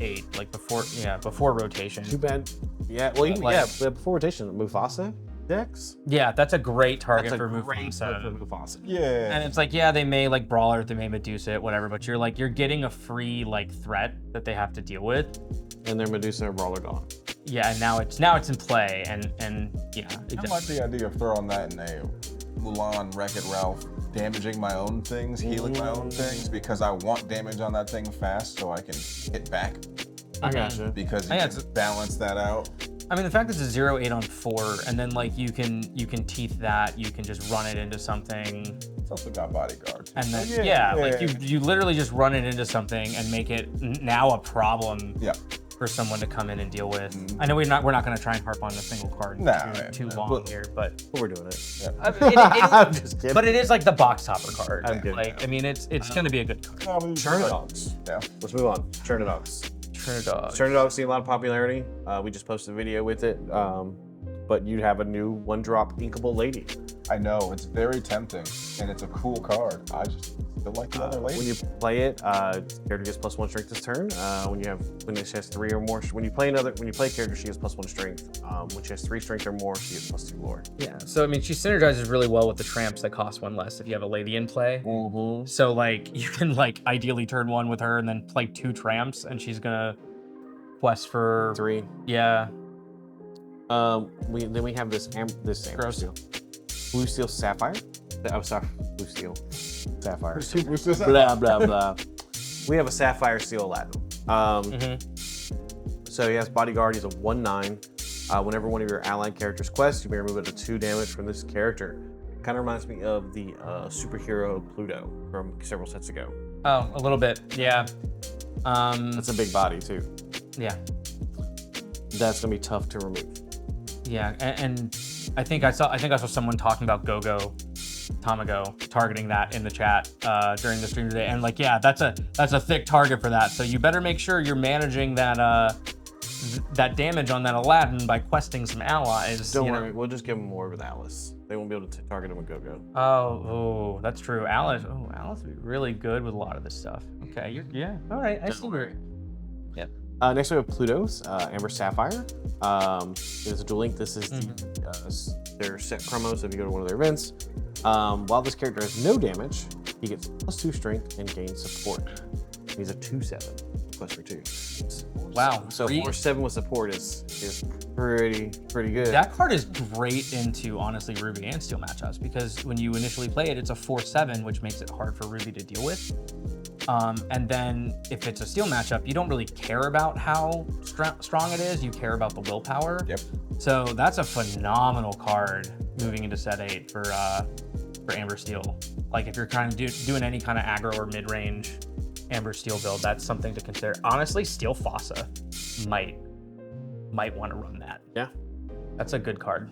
8, like before rotation. Too bad. Yeah. Well, But before rotation, Mufasa. decks. Yeah, that's a great target That's a for great Mufasa. for Mufasa. Yeah. And it's like, yeah, they may like Brawler, they may Medusa it, whatever, but you're getting a free like threat that they have to deal with. And their Medusa and Brawler gone. Yeah, and now it's in play, and yeah. I like the idea of throwing that in a Mulan, Wreck-It Ralph, damaging my own things, healing my own things, because I want damage on that thing fast so I can hit back. I gotcha. Because you can balance that out. I mean, the fact that it's a 0-8 on 4, and then like you can teeth that, you can just run it into something. It's also got bodyguard. And then like you literally just run it into something and make it now a problem. Yeah. For someone to come in and deal with. I know we're not going to try and harp on a single card too long here, but we're doing it. Yeah. I'm just kidding. But it is like the box topper card. I'm kidding. Like, I mean, it's going to be a good card. Turnidogs. Yeah. Let's move on. Turnidogs. Turnidogs see a lot of popularity. We just posted a video with it. But you have a new one-drop inkable lady. I know, it's very tempting, and it's a cool card. I just still like the other lady. When you play it, character gets +1 strength this turn. When it has 3 or more, when you play a character, she gets +1 strength. When she has 3 strength or more, she gets +2 lore. Yeah. So I mean, she synergizes really well with the tramps that cost 1 less if you have a lady in play. Mm-hmm. So like you can like ideally turn 1 with her and then play 2 tramps, and she's gonna quest for 3. Yeah. We have this Amber Steel. Blue Steel Sapphire. Oh, sorry, Blue Steel Sapphire. Blah blah blah. We have a Sapphire Steel Aladdin. So he has Bodyguard. He's a 1/9. Whenever one of your allied characters quests, you may remove up to 2 damage from this character. Kind of reminds me of the superhero Pluto from several sets ago. Oh, a little bit. Yeah. That's a big body too. Yeah. That's gonna be tough to remove. Yeah, and I think I saw someone talking about Go-Go time ago, targeting that in the chat during the stream today, and like, yeah, that's a thick target for that. So you better make sure you're managing that that damage on that Aladdin by questing some allies. Don't worry, we'll just give them more with Alice. They won't be able to target him with Go-Go. Oh, that's true. Alice would be really good with a lot of this stuff. Okay, all right. I see where. Yep. Next we have Pluto's Amber Sapphire. It is a dual link. This is their set promo, so if you go to one of their events, while this character has no damage, he gets +2 strength and gains support. He's a 2/7, quest for 2. Wow. So 4/7 with support is pretty good. That card is great into honestly Ruby and Steel matchups, because when you initially play it, it's a 4/7, which makes it hard for Ruby to deal with. And then if it's a Steel matchup, you don't really care about how strong it is. You care about the willpower. Yep. So that's a phenomenal card moving into set 8 for Amber Steel. Like if you're kind of doing any kind of aggro or mid-range Amber Steel build, that's something to consider. Honestly, Steel Fossa might want to run that. Yeah. That's a good card.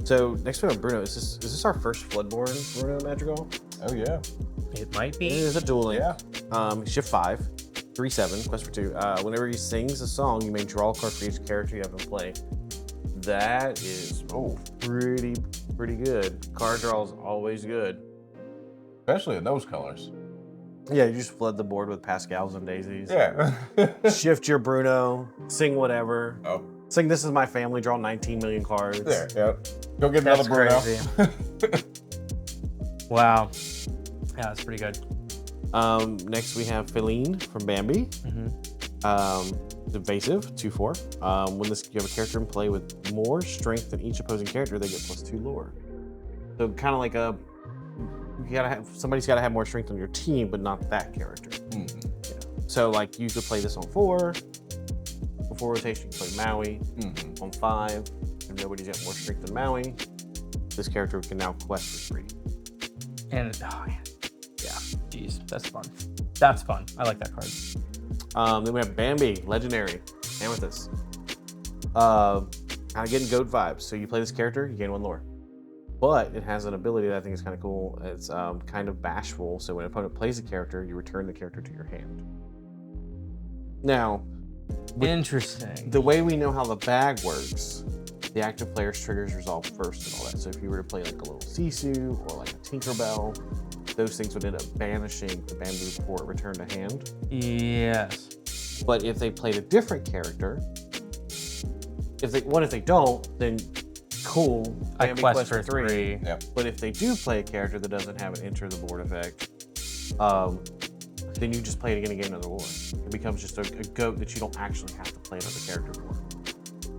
So next we have Bruno. Is this our first Floodborn Bruno Madrigal? Oh yeah. It might be. It is a dual link. Yeah. Shift 5, 3/7, quest for 2. Whenever he sings a song, you may draw a card for each character you have in play. That is pretty good. Card draw is always good. Especially in those colors. Yeah, you just flood the board with Pascals and Daisies. Yeah. Shift your Bruno, sing whatever. Oh. Sing This Is My Family, draw 19 million cards. There, yep. Go get That's another Bruno. crazy. Wow. Yeah, that's pretty good. Next we have Feline from Bambi. Evasive, 2/4. When you have a character in play with more strength than each opposing character, they get +2 lore. So kind of like somebody's got to have more strength on your team, but not that character. Yeah. So like you could play this on 4. Before rotation, you can play Maui. On 5. If nobody's got more strength than Maui, this character can now quest for 3. And yeah, geez, that's fun. That's fun. I like that card. Then we have Bambi, Legendary, Amethyst. Kind of getting goat vibes. So you play this character, you gain 1 lore. But it has an ability that I think is kind of cool. It's kind of bashful. So when an opponent plays a character, you return the character to your hand. Now, interesting. The way we know how the bag works, the active player's triggers resolve first and all that. So if you were to play like a little Sisu or like a Tinkerbell, those things would end up banishing the Bamboo Port return to hand. Yes. But if they played a different character, if they don't, then cool. A Bambi quest for 3. Yep. But if they do play a character that doesn't have an enter the board effect, then you just play it again and get another lore. It becomes just a goat that you don't actually have to play another character for.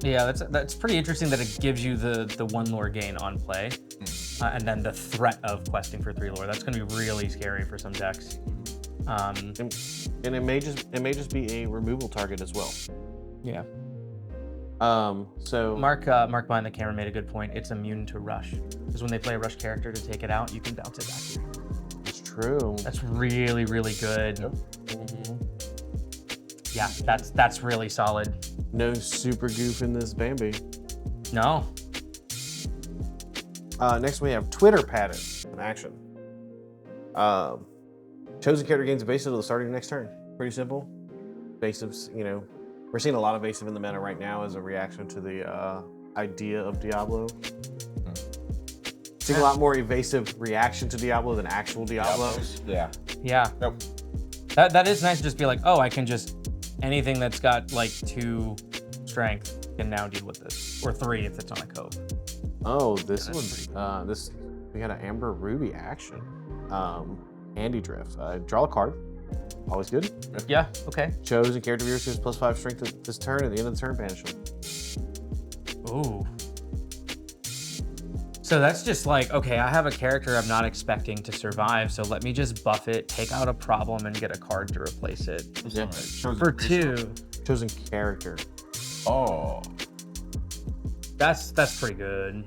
Yeah, that's pretty interesting that it gives you the 1 lore gain on play, and then the threat of questing for 3 lore. That's going to be really scary for some decks. And it may just be a removal target as well. Yeah. So Mark behind the camera made a good point. It's immune to rush, because when they play a rush character to take it out, you can bounce it back here. that's true. That's really, really good. Yeah, that's really solid. No super goof in this Bambi. No. Next we have Twitter pattern in action. Chosen character gains evasive to the start of your next turn. Pretty simple. Evasives, we're seeing a lot of evasive in the meta right now as a reaction to the idea of Diablo. Seeing a lot more evasive reaction to Diablo than actual Diablo. Yeah. Yeah. Nope. That is nice to just be like, oh, I can just anything that's got like 2 strength can now deal with this, or 3 if it's on a cove. Oh, this one. We got an Amber Ruby action. Andy Drift. Draw a card. Always good. Yeah. Okay. Chosen character viewers has +5 strength this turn. At the end of the turn, banish them. Ooh. So that's just like, okay, I have a character I'm not expecting to survive, so let me just buff it, take out a problem, and get a card to replace it. Yeah. For 2. Chosen character. Oh. That's pretty good.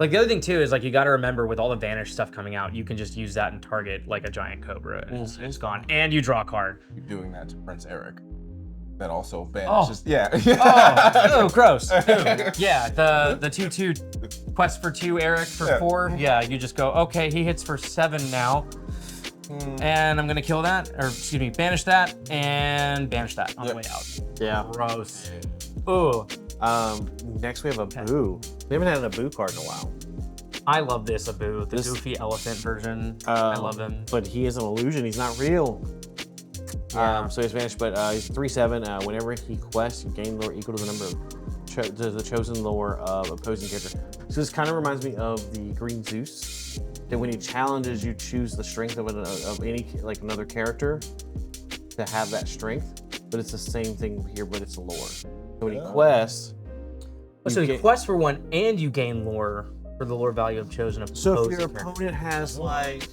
Like the other thing too is like you got to remember with all the vanish stuff coming out, you can just use that and target like a giant cobra, and it's gone, and you draw a card. You're doing that to Prince Eric. That also Oh. banishes. Yeah. Oh, gross. Ew. Yeah, the 2/2 quest for 2 Eric for 4. Yeah, you just go, okay, he hits for 7 now. And I'm gonna kill that, or excuse me, banish that, and banish that on the way out. Yeah. Gross. Ooh. Next we have a Boo. We haven't had a Boo card in a while. I love this Abu, the goofy elephant version. I love him. But he is an illusion. He's not real. Yeah. So he's vanished, but he's 3/7. Whenever he quests, you gain lore equal to the number of the chosen lore of opposing character. So this kind of reminds me of the Green Zeus. That when he challenges, you choose the strength of any like another character to have that strength. But it's the same thing here, but it's a lore. So when he quests, So you quest for 1 and you gain lore for the lore value of chosen opposing so if your character. opponent has like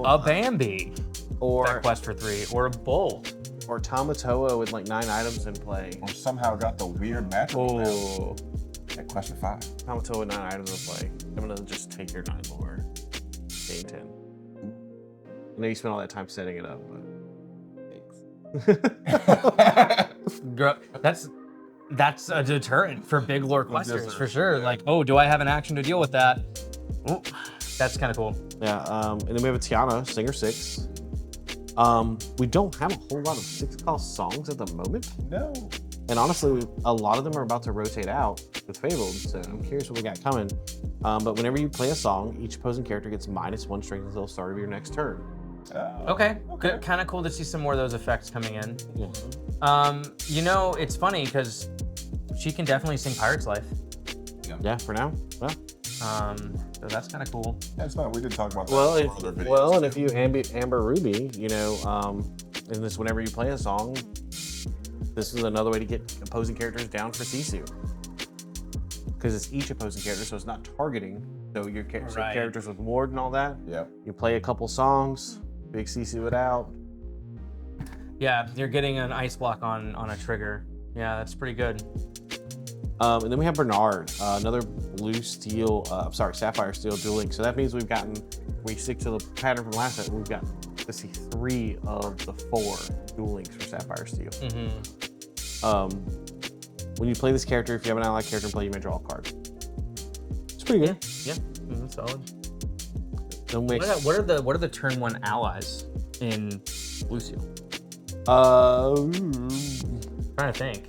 A Bambi, or that quest for 3, or a Bull. or Tamatoa with like 9 items in play. Or somehow got the weird matchup. Oh. At question 5. Tamatoa with 9 items in play. I'm gonna just take your 9 lore. Gain 10. I know you spent all that time setting it up, but That's a deterrent for big lore questers for sure. Like, oh, do I have an action to deal with that? Ooh, that's kind of cool. yeah. And then we have a Tiana, Singer 6. We don't have a whole lot of 6-cost songs at the moment. No. And honestly, a lot of them are about to rotate out with Fabled, so I'm curious what we got coming. But whenever you play a song, each opposing character gets -1 strength until the start of your next turn. Okay. Good. Kind of cool to see some more of those effects coming in. Yeah. It's funny because she can definitely sing Pirate's Life. Yeah, for now. Well, so that's kind of cool. That's fine. We did talk about that well, in if, other videos. well, and if you Amber Ruby, and this whenever you play a song, this is another way to get opposing characters down for Sisu. Because it's each opposing character, so it's not targeting. So your characters with ward and all that. Yep. You play a couple songs, big Sisu it out. Yeah, you're getting an ice block on a trigger. Yeah, that's pretty good. And then we have Bernard, another Sapphire Steel dual link. So that means we stick to the pattern from last time, we've got, let's see, 3 of the 4 dual links for Sapphire Steel. When you play this character, if you have an allied character in play, you may draw a card. It's pretty good. Yeah, solid. Don't make... What are the turn 1 allies in Blue Seal? I'm trying to think.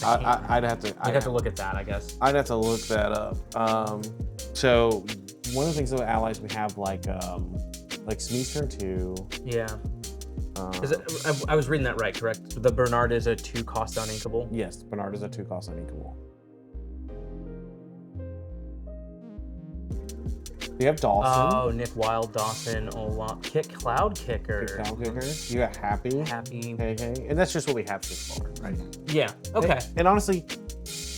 I'd have to look at that, I guess. I'd have to look that up. So one of the things about allies we have like Smee's turn 2. Yeah. I was reading that right, correct? The Bernard is a 2-cost uninkable. Yes, Bernard is a 2-cost uninkable. You have Dawson. Oh, Nick Wilde, Dawson, Cloud Kicker. Cloud Kicker. You got Happy. Hey. And that's just what we have so far, right? Yeah, okay. And honestly,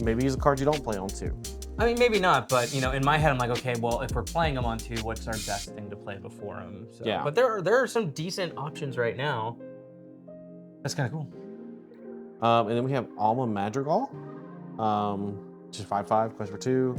maybe he's a card you don't play on 2. I mean, maybe not, but in my head, I'm like, okay, well, if we're playing him on 2, what's our best thing to play before him? So, Yeah. But there are some decent options right now. That's kind of cool. And then we have Alma Madrigal. Just 5/5, quest for 2.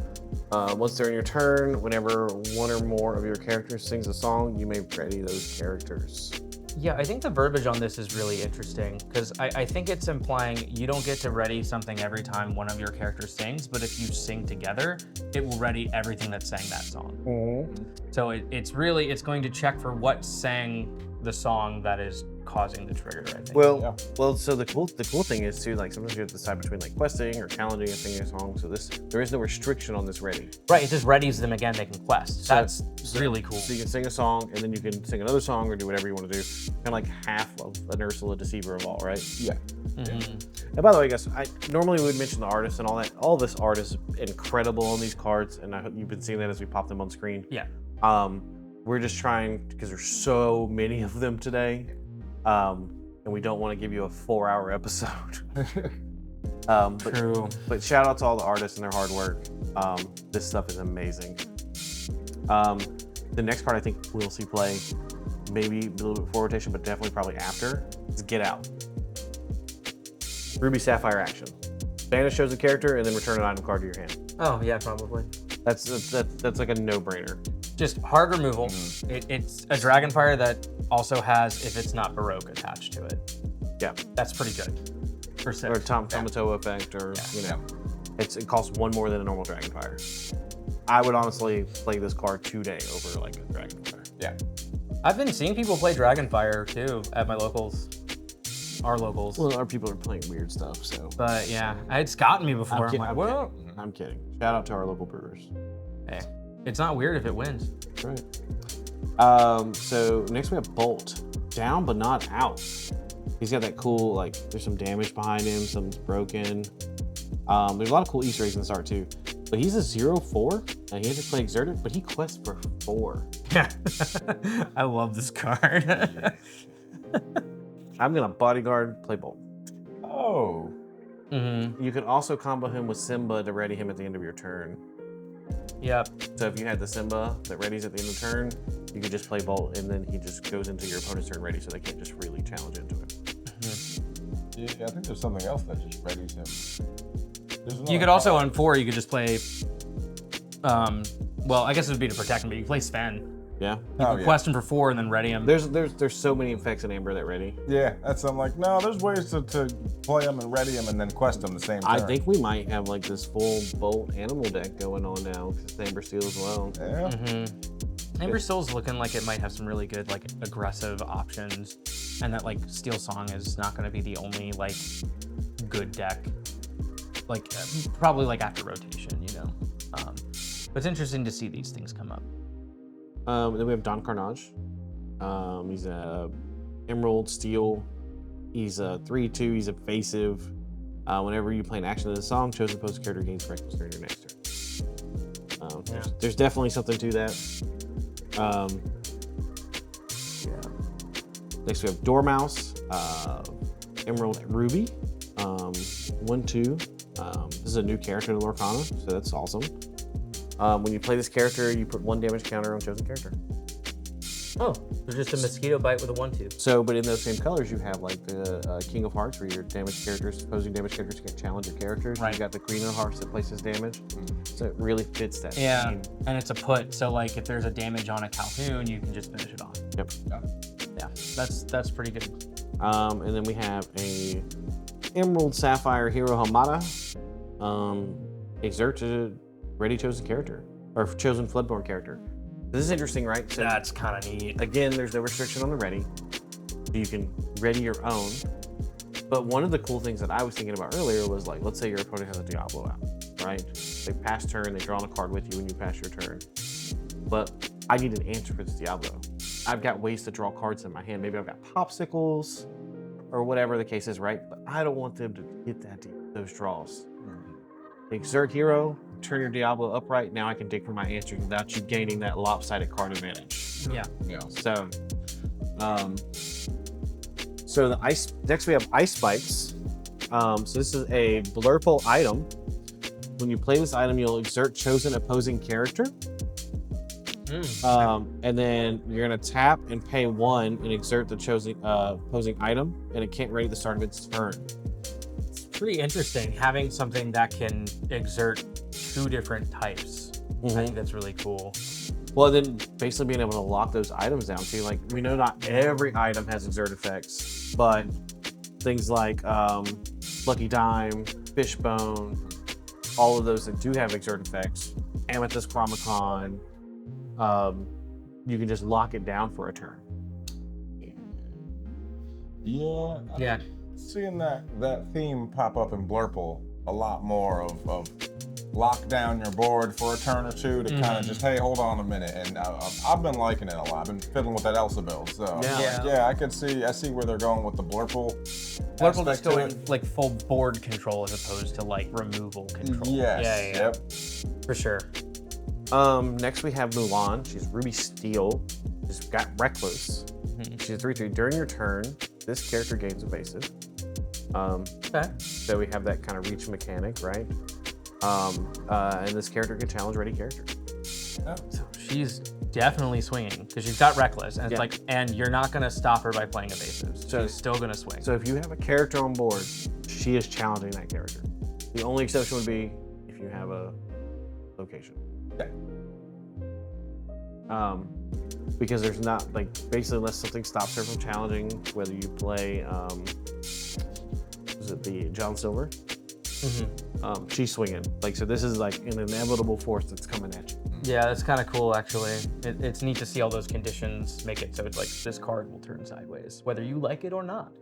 Once during your turn, whenever one or more of your characters sings a song, you may ready those characters. Yeah, I think the verbiage on this is really interesting because I think it's implying you don't get to ready something every time one of your characters sings, but if you sing together, it will ready everything that sang that song. Mm-hmm. So it's going to check for what sang the song that is causing the trigger, I think. Well, so the cool thing is too, like sometimes you have to decide between like questing or challenging and singing a song. So there is no restriction on this ready. Right, it just readies them again, they can quest. That's really cool. So you can sing a song and then you can sing another song or do whatever you want to do. Kind of like half of an Ursula Deceiver of all, right? Yeah. Mm-hmm. And by the way, guys, normally we would mention the artists and all that. All this art is incredible on these cards, and I hope you've been seeing that as we pop them on screen. Yeah. We're just trying, because there's so many of them today, and we don't want to give you a 4-hour episode. True. But shout out to all the artists and their hard work. This stuff is amazing. The next card I think we'll see play, maybe a little bit before rotation, but definitely probably after, is Get Out. Ruby Sapphire action. Banish shows a character and then return an item card to your hand. Oh, yeah, probably. That's like a no-brainer. Just hard removal. It's a Dragonfire that also has, if it's not Baroque, attached to it. Yeah. That's pretty good. For 6. Or Tamatoa effect, or, it costs 1 more than a normal Dragonfire. I would honestly play this card today over like a Dragonfire. Yeah. I've been seeing people play Dragonfire too at my locals. Our locals. Well, our people are playing weird stuff, so. But yeah, it's gotten me before. I'm kidding. Shout out to our local brewers. Hey, it's not weird if it wins. That's right. So next we have Bolt. Down but not out. He's got that cool, like, there's some damage behind him, something's broken. There's a lot of cool Easter eggs in this art too. But he's a 0/4, and he has to play Exerted, but he quests for 4. Yeah. I love this card. I'm gonna bodyguard, play Bolt. Oh. Mm-hmm. You can also combo him with Simba to ready him at the end of your turn. Yep. So if you had the Simba that readies at the end of the turn, you could just play Bolt, and then he just goes into your opponent's turn ready, so they can't just really challenge into it. Mm-hmm. Yeah, I think there's something else that just readies him. You could also on 4, you could just play. Well, I guess it would be to protect him, but you play Sven. Yeah. You can quest him for 4 and then ready him. There's so many effects in Amber that ready. Yeah, I'm like, no, there's ways to play him and ready him and then quest him the same turn. I think we might have like this full Bolt animal deck going on now, because it's Amber Steel as well. Yeah. Mm-hmm. Amber Steel's looking like it might have some really good like aggressive options, and that like Steel Song is not going to be the only like good deck. Like probably like after rotation, but it's interesting to see these things come up. Then we have Don Carnage. He's a Emerald Steel. He's a 3/2. He's evasive. Whenever you play an action in the song, chosen opposing character gains correctness during your next turn. There's definitely something to that. Next we have Dormouse, Emerald Ruby, 1/2. This is a new character in Lorcana, so that's awesome. When you play this character, you put 1 damage counter on chosen character. Oh, so just a mosquito bite with a 1/2. So, but in those same colors, you have like the King of Hearts, where your damage characters, opposing damage characters can't challenge your characters. Right. You got the Queen of Hearts that places damage. So it really fits that. Yeah, theme. and it's a put. So like if there's a damage on a Calhoun, you can just finish it off. Yep. Yeah, that's pretty good. And then we have a Emerald Sapphire Hero Hamada. Exert to ready chosen character, or chosen Floodborn character. This is interesting, right? So That's kind of neat. again, there's no restriction on the ready. You can ready your own. But one of the cool things that I was thinking about earlier was like, let's say your opponent has a Diablo out, right? They pass turn, they draw on a card with you when you pass your turn. But I need an answer for this Diablo. I've got ways to draw cards in my hand. Maybe I've got popsicles or whatever the case is, right? But I don't want them to get those draws. Exert Hero, turn your Diablo upright. Now I can dig for my answers without you gaining that lopsided card advantage. Yeah. Yeah. So, so the ice. Next we have ice spikes. So this is a blurple item. When you play this item, you'll exert chosen opposing character. And then you're gonna tap and pay 1 and exert the chosen opposing item, and it can't ready the start of its turn. It's pretty interesting having something that can exert 2 different types. I think that's really cool. Well, then basically being able to lock those items down too. Like, we know not every item has exert effects, but things like Lucky Dime, Fishbone, all of those that do have exert effects, Amethyst Chronicon, you can just lock it down for a turn. Yeah. Seeing that theme pop up in Blurple a lot more of lock down your board for a turn or two to kind of just, hey, hold on a minute. And I've been liking it a lot. I've been fiddling with that Elsa build. So I see where they're going with the Blurple. Blurple is going like full board control as opposed to like removal control. Yes. Yep. For sure. Next we have Mulan. She's Ruby Steel. She's got Reckless. She's a 3/3. During your turn, this character gains evasive. Okay. So we have that kind of reach mechanic, right? And this character can challenge ready character. So she's definitely swinging because she's got Reckless, and it's like, and you're not gonna stop her by playing evasive. So she's still gonna swing. So if you have a character on board, she is challenging that character. The only exception would be if you have a location. Okay. Because there's not, like, basically unless something stops her from challenging, whether you play, was it the John Silver? She's swinging. Like, so this is like an inevitable force that's coming at you. Yeah, that's kind of cool, actually. It's neat to see all those conditions make it so it's like this card will turn sideways, whether you like it or not.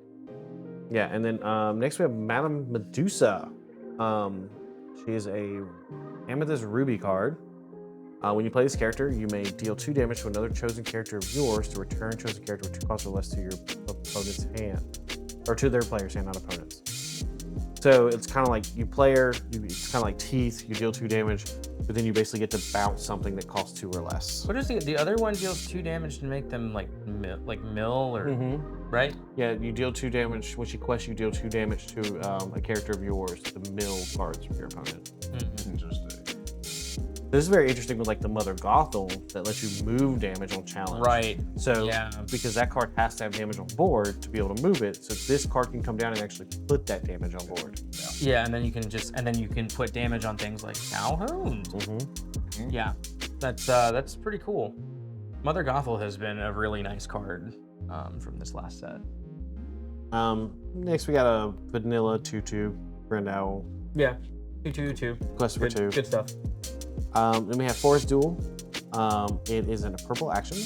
Yeah, and then next we have Madame Medusa. She is a Amethyst Ruby card. When you play this character, you may deal 2 damage to another chosen character of yours to return chosen character with 2 costs or less to your opponent's hand, or to their player's hand, not opponent's. So it's kind of like it's kind of like Teeth. You deal 2 damage, but then you basically get to bounce something that costs 2 or less. What is the other one deals 2 damage to make them like mill or right? Yeah, you deal 2 damage. When she quests, you deal 2 damage to a character of yours to mill cards from your opponent. Interesting. This is very interesting with like the Mother Gothel that lets you move damage on challenge. Right. So because that card has to have damage on board to be able to move it, so this card can come down and actually put that damage on board. Yeah, and then you can put damage on things like Calhoun. Yeah, that's pretty cool. Mother Gothel has been a really nice card from this last set. Next we got a vanilla 2/2 Grand Owl. Yeah, 2/2. Quest for 2. Good stuff. Then we have Forest Duel. It is in a purple action.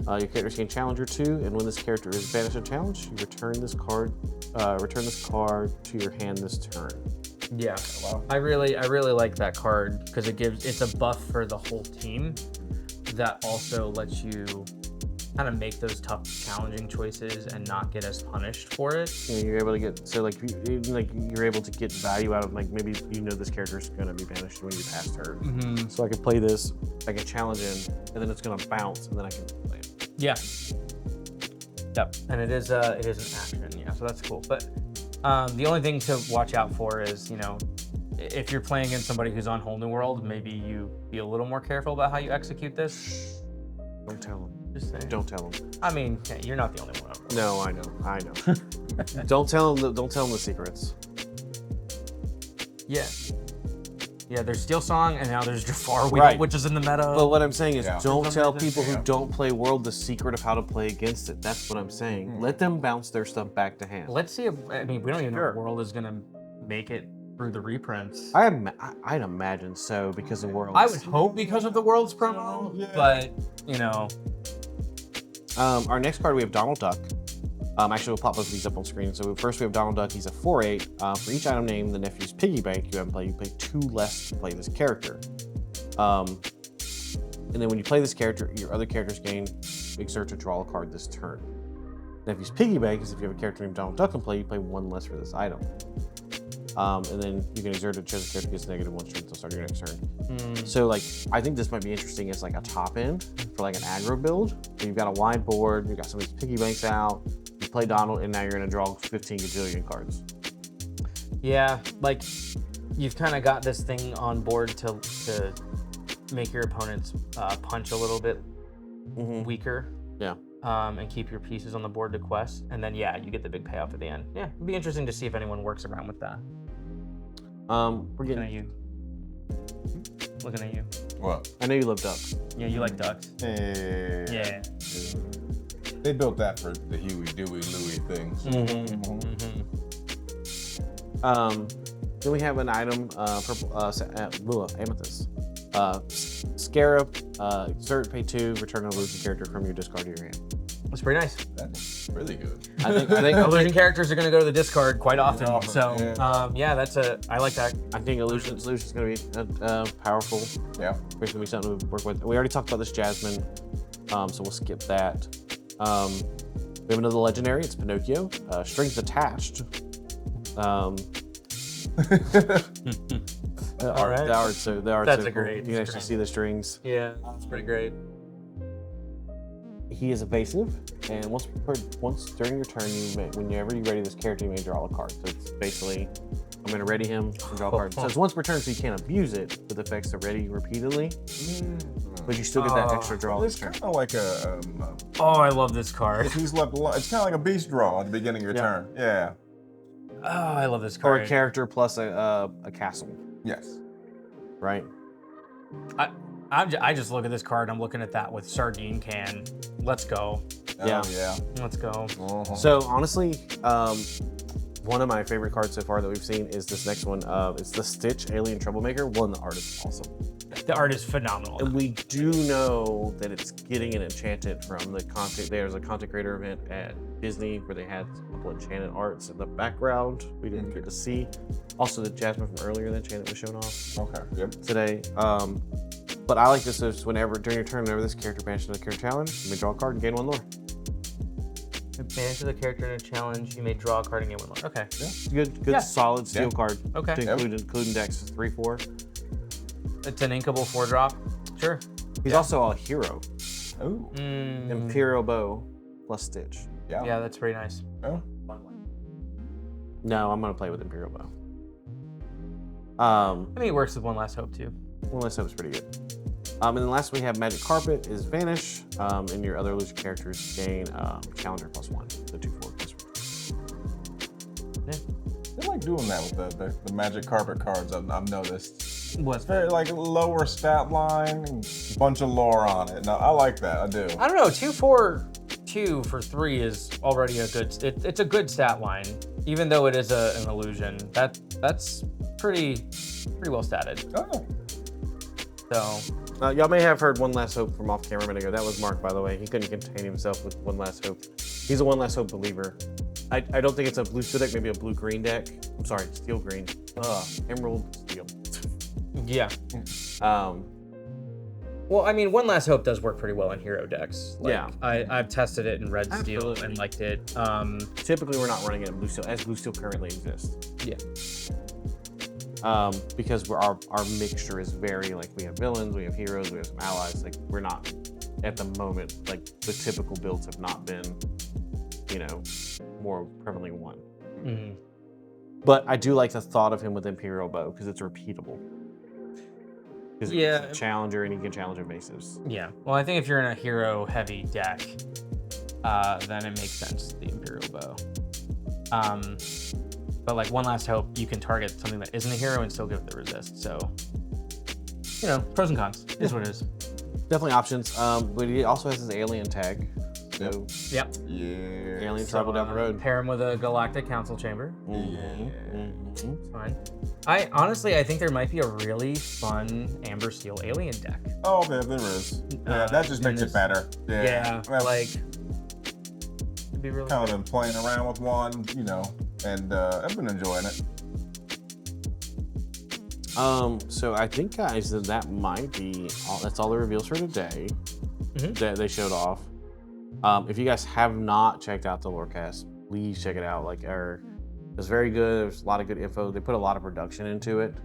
Your character can challenge 2, and when this character is banished to challenge, you return this card to your hand this turn. Yeah, I really like that card because it's a buff for the whole team that also lets you kind of make those tough, challenging choices and not get as punished for it. Yeah, you're able to get you're able to get value out of, like, maybe this character is going to be banished when you pass turn. So I can play this, I can challenge in, and then it's going to bounce, and then I can play it. Yeah. Yep. And it is an action. Yeah. So that's cool. But the only thing to watch out for is, if you're playing against somebody who's on Whole New World, maybe you be a little more careful about how you execute this. Don't tell them. Just saying. Don't tell them. I mean, you're not the only one. No, I know. Don't tell them the secrets. Yeah. Yeah, there's Steel Song, and now there's Jafar Wheel, which is in the meta. But what I'm saying is, don't tell people who don't play World the secret of how to play against it. That's what I'm saying. Let them bounce their stuff back to hand. Let's see. We don't even know if World is gonna make it through the reprints. I'd imagine so, because of World. I would hope because of the World's promo, but Our next card, we have Donald Duck. Actually, we'll pop both of these up on screen. So first we have Donald Duck. He's a 4/8. For each item named the nephew's piggy bank you haven't played, you pay 2 less to play this character. And then when you play this character, your other characters gain exert to draw a card this turn. Nephew's piggy bank is if you have a character named Donald Duck in play, you play 1 less for this item. and then you can exert it. Chosen character gets -1 strength until start your next turn. So like, I think this might be interesting as like a top end for like an aggro build. So you've got a wide board, you've got some of these piggy banks out. You play Donald, and now you're gonna draw 15 gajillion cards. Yeah, like you've kind of got this thing on board to make your opponent's punch a little bit weaker. Yeah. And keep your pieces on the board to quest, and then yeah, you get the big payoff at the end. Yeah, it'd be interesting to see if anyone works around with that. We're Looking getting. at you. Looking at you. What? I know you love ducks. Yeah, you like ducks. Yeah. They built that for the Huey, Dewey, Louie things. Then we have an item, purple, amethyst. Scarab, exert, pay 2, return an illusion character from your discard to your hand. That's pretty nice. That's really good. I think Illusion characters are going to go to the discard quite often. Often, So yeah. I like that. I think illusion's going to be powerful. Yeah. It's going to be something to work with. We already talked about this Jasmine, so we'll skip that. We have another legendary. It's Pinocchio. Strings attached. All right. That's so cool. great. You can actually see the strings. Yeah, that's pretty great. He is evasive, and once during your turn, whenever you ready this character, you may draw a card. So it's basically, I'm going to ready him and draw a card. So it's once per turn, so you can't abuse it with effects to ready repeatedly, but you still get that extra draw. It's kind of like a. Oh, I love this card. If he's left alone, it's kind of like a beast draw at the beginning of your turn. Yeah. Oh, I love this Or card. a character plus a castle, Yes. right? I just look at this card. I'm looking at that with sardine can. Let's go. Yeah. Oh, yeah. Let's go. So honestly, one of my favorite cards so far that we've seen is this next one. It's the Stitch Alien Troublemaker. One, the art is awesome. The art is phenomenal. And we do know that it's getting an enchanted from the content. There's a content creator event at Disney where they had a couple enchanted arts in the background. We didn't get to see. Also, the Jasmine from earlier, the enchanted was shown off Okay. Yep. today. But I like this as whenever during your turn, whenever this character banishes a character challenge, you may draw a card and gain 1 lore. Banish the character in a challenge. You may draw a card and gain 1 lore. Okay. Yeah. Good, solid steel card. Okay. To include Dex 3/4. It's an inkable 4-drop. Sure. He's also a hero. Ooh. Imperial Bow plus Stitch. Yeah. Yeah, that's pretty nice. Yeah. No, I'm gonna play with Imperial Bow. I mean, it works with One Last Hope too. One last hope is pretty good. And then last we have Magic Carpet is Vanish, and your other illusion characters gain Challenger +1, the 2/4 +1. Yeah. They like doing that with the Magic Carpet cards. I've noticed. What's Very like lower stat line, and bunch of lore on it. No, I like that. I do. I don't know. 2/4/2 for 3 is already a good. It's a good stat line, even though it is an illusion. That's pretty well statted. Oh. So Y'all may have heard One Last Hope from off camera a minute ago. That was Mark, by the way. He couldn't contain himself with One Last Hope. He's a One Last Hope believer. I don't think it's a blue steel deck, maybe a blue-green deck. I'm sorry, steel-green. Emerald steel. yeah. Well, I mean, One Last Hope does work pretty well in hero decks. Like, Yeah. I've tested it in Red Steel Absolutely. and liked it. Typically, we're not running it in blue steel, as blue steel currently exists. Yeah. Because our mixture is very, like, we have villains, we have heroes, we have some allies. Like, we're not, at the moment, like, the typical builds have not been, more prevalently one. Mm-hmm. But I do like the thought of him with Imperial Bow, because it's repeatable. Because it's a challenger, and he can challenge evasives. Yeah. Well, I think if you're in a hero-heavy deck, then it makes sense, the Imperial Bow. But like One Last Hope, you can target something that isn't a hero and still give it the resist. So, pros and cons. Is what it is. Definitely options. But he also has his alien tag. So Yep. Yeah. alien trouble down the road. Pair him with a Galactic Council Chamber. Mm-hmm. It's fine. I think there might be a really fun Amber Steel alien deck. Oh, there is. Yeah, that just makes it better. Yeah, Well, like it'd be really kind of been playing around with one, and I've been enjoying it. So I think, guys, that might be all. That's all the reveals for today that they showed off. If you guys have not checked out the Lorecast, please check it out. Like was very good. There's a lot of good info. They put a lot of production into it.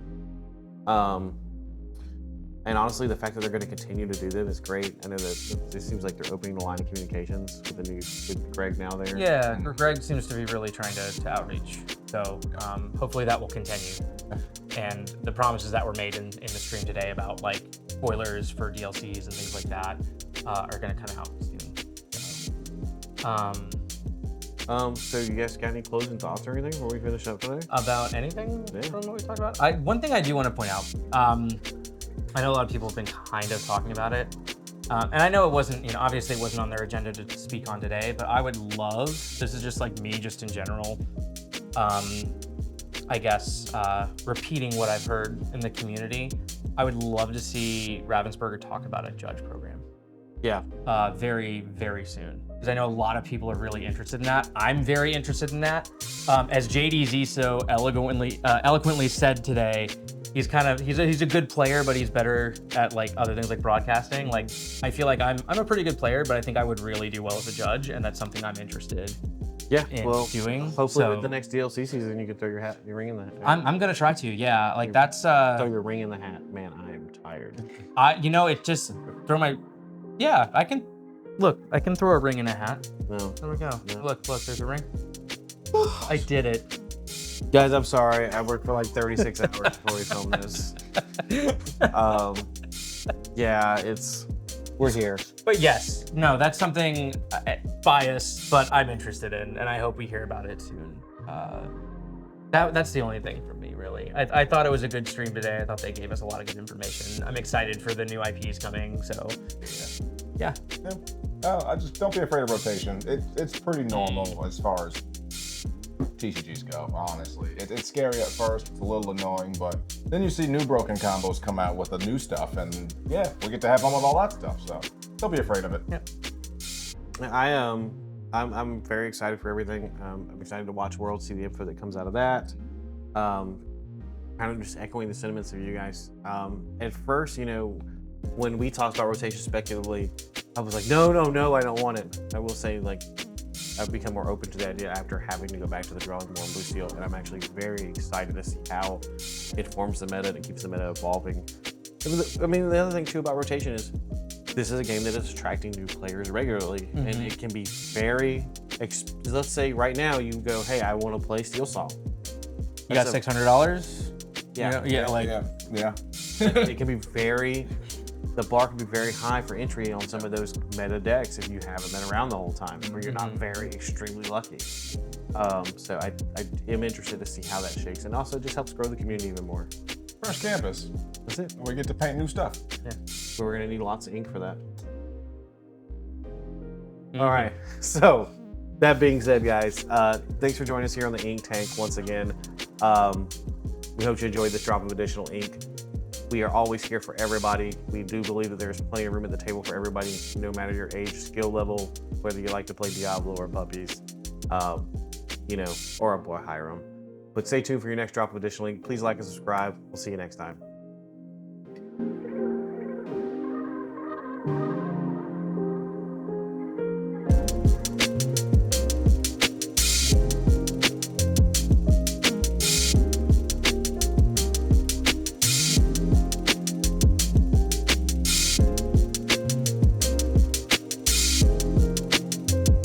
And honestly, the fact that they're going to continue to do that is great. I know that it seems like they're opening the line of communications with Greg now there. Yeah, Greg seems to be really trying to outreach. So hopefully that will continue. And the promises that were made in the stream today about like spoilers for DLCs and things like that are going to kind of help soon. So, So you guys got any closing thoughts or anything before we finish up today? about anything from what we talked about? One thing I do want to point out. I know a lot of people have been kind of talking about it. And I know it wasn't, obviously it wasn't on their agenda to speak on today, but I would love, this is just like me, just in general, I guess, repeating what I've heard in the community. I would love to see Ravensburger talk about a judge program. Yeah. Very, very soon. Because I know a lot of people are really interested in that. I'm very interested in that. As JDZ so eloquently said today, he's a good player, but he's better at like other things like broadcasting. Like I feel like I'm a pretty good player, but I think I would really do well as a judge, and that's something I'm interested in doing. Hopefully with the next DLC season you can throw your ring in the hat. I'm gonna try to, yeah. Like that's throw your ring in the hat. Man, I am tired. It just I can throw a ring in a hat. No. There we go. No. Look, there's a ring. I did it. Guys, I'm sorry. I worked for like 36 hours before we filmed this. We're here. But yes, no, that's something biased, but I'm interested in, and I hope we hear about it soon. That's the only thing for me, really. I thought it was a good stream today. I thought they gave us a lot of good information. I'm excited for the new IPs coming, so yeah. I just don't be afraid of rotation. It's pretty normal as far as TCGs go, honestly. It's scary at first, it's a little annoying, but then you see new broken combos come out with the new stuff, and yeah, we get to have fun with all that stuff, so don't be afraid of it. Yeah. I'm very excited for everything. I'm excited to watch Worlds, see the info that comes out of that. Kind of just echoing the sentiments of you guys. At first, when we talked about rotation speculatively, I was like, no, I don't want it. I will say, like, I've become more open to the idea after having to go back to the drawing board in Blue Steel, and I'm actually very excited to see how it forms the meta and it keeps the meta evolving. I mean, the other thing too about rotation is this is a game that is attracting new players regularly, and it can be very. Let's say right now you go, hey, I want to play Steel Saw. You got $600? Yeah. Yeah. It can be very. The bar can be very high for entry on some of those meta decks if you haven't been around the whole time, or you're not very extremely lucky. So I am interested to see how that shakes, and also just helps grow the community even more. Fresh campus. That's it. We get to paint new stuff. Yeah. So we're gonna need lots of ink for that. All right. So that being said, guys, thanks for joining us here on the Ink Tank once again. We hope you enjoyed this drop of additional ink. We are always here for everybody. We do believe that there's plenty of room at the table for everybody, no matter your age, skill level, whether you like to play Diablo or puppies, or a boy Hiram. But stay tuned for your next drop of additional ink. Please like and subscribe. We'll see you next time.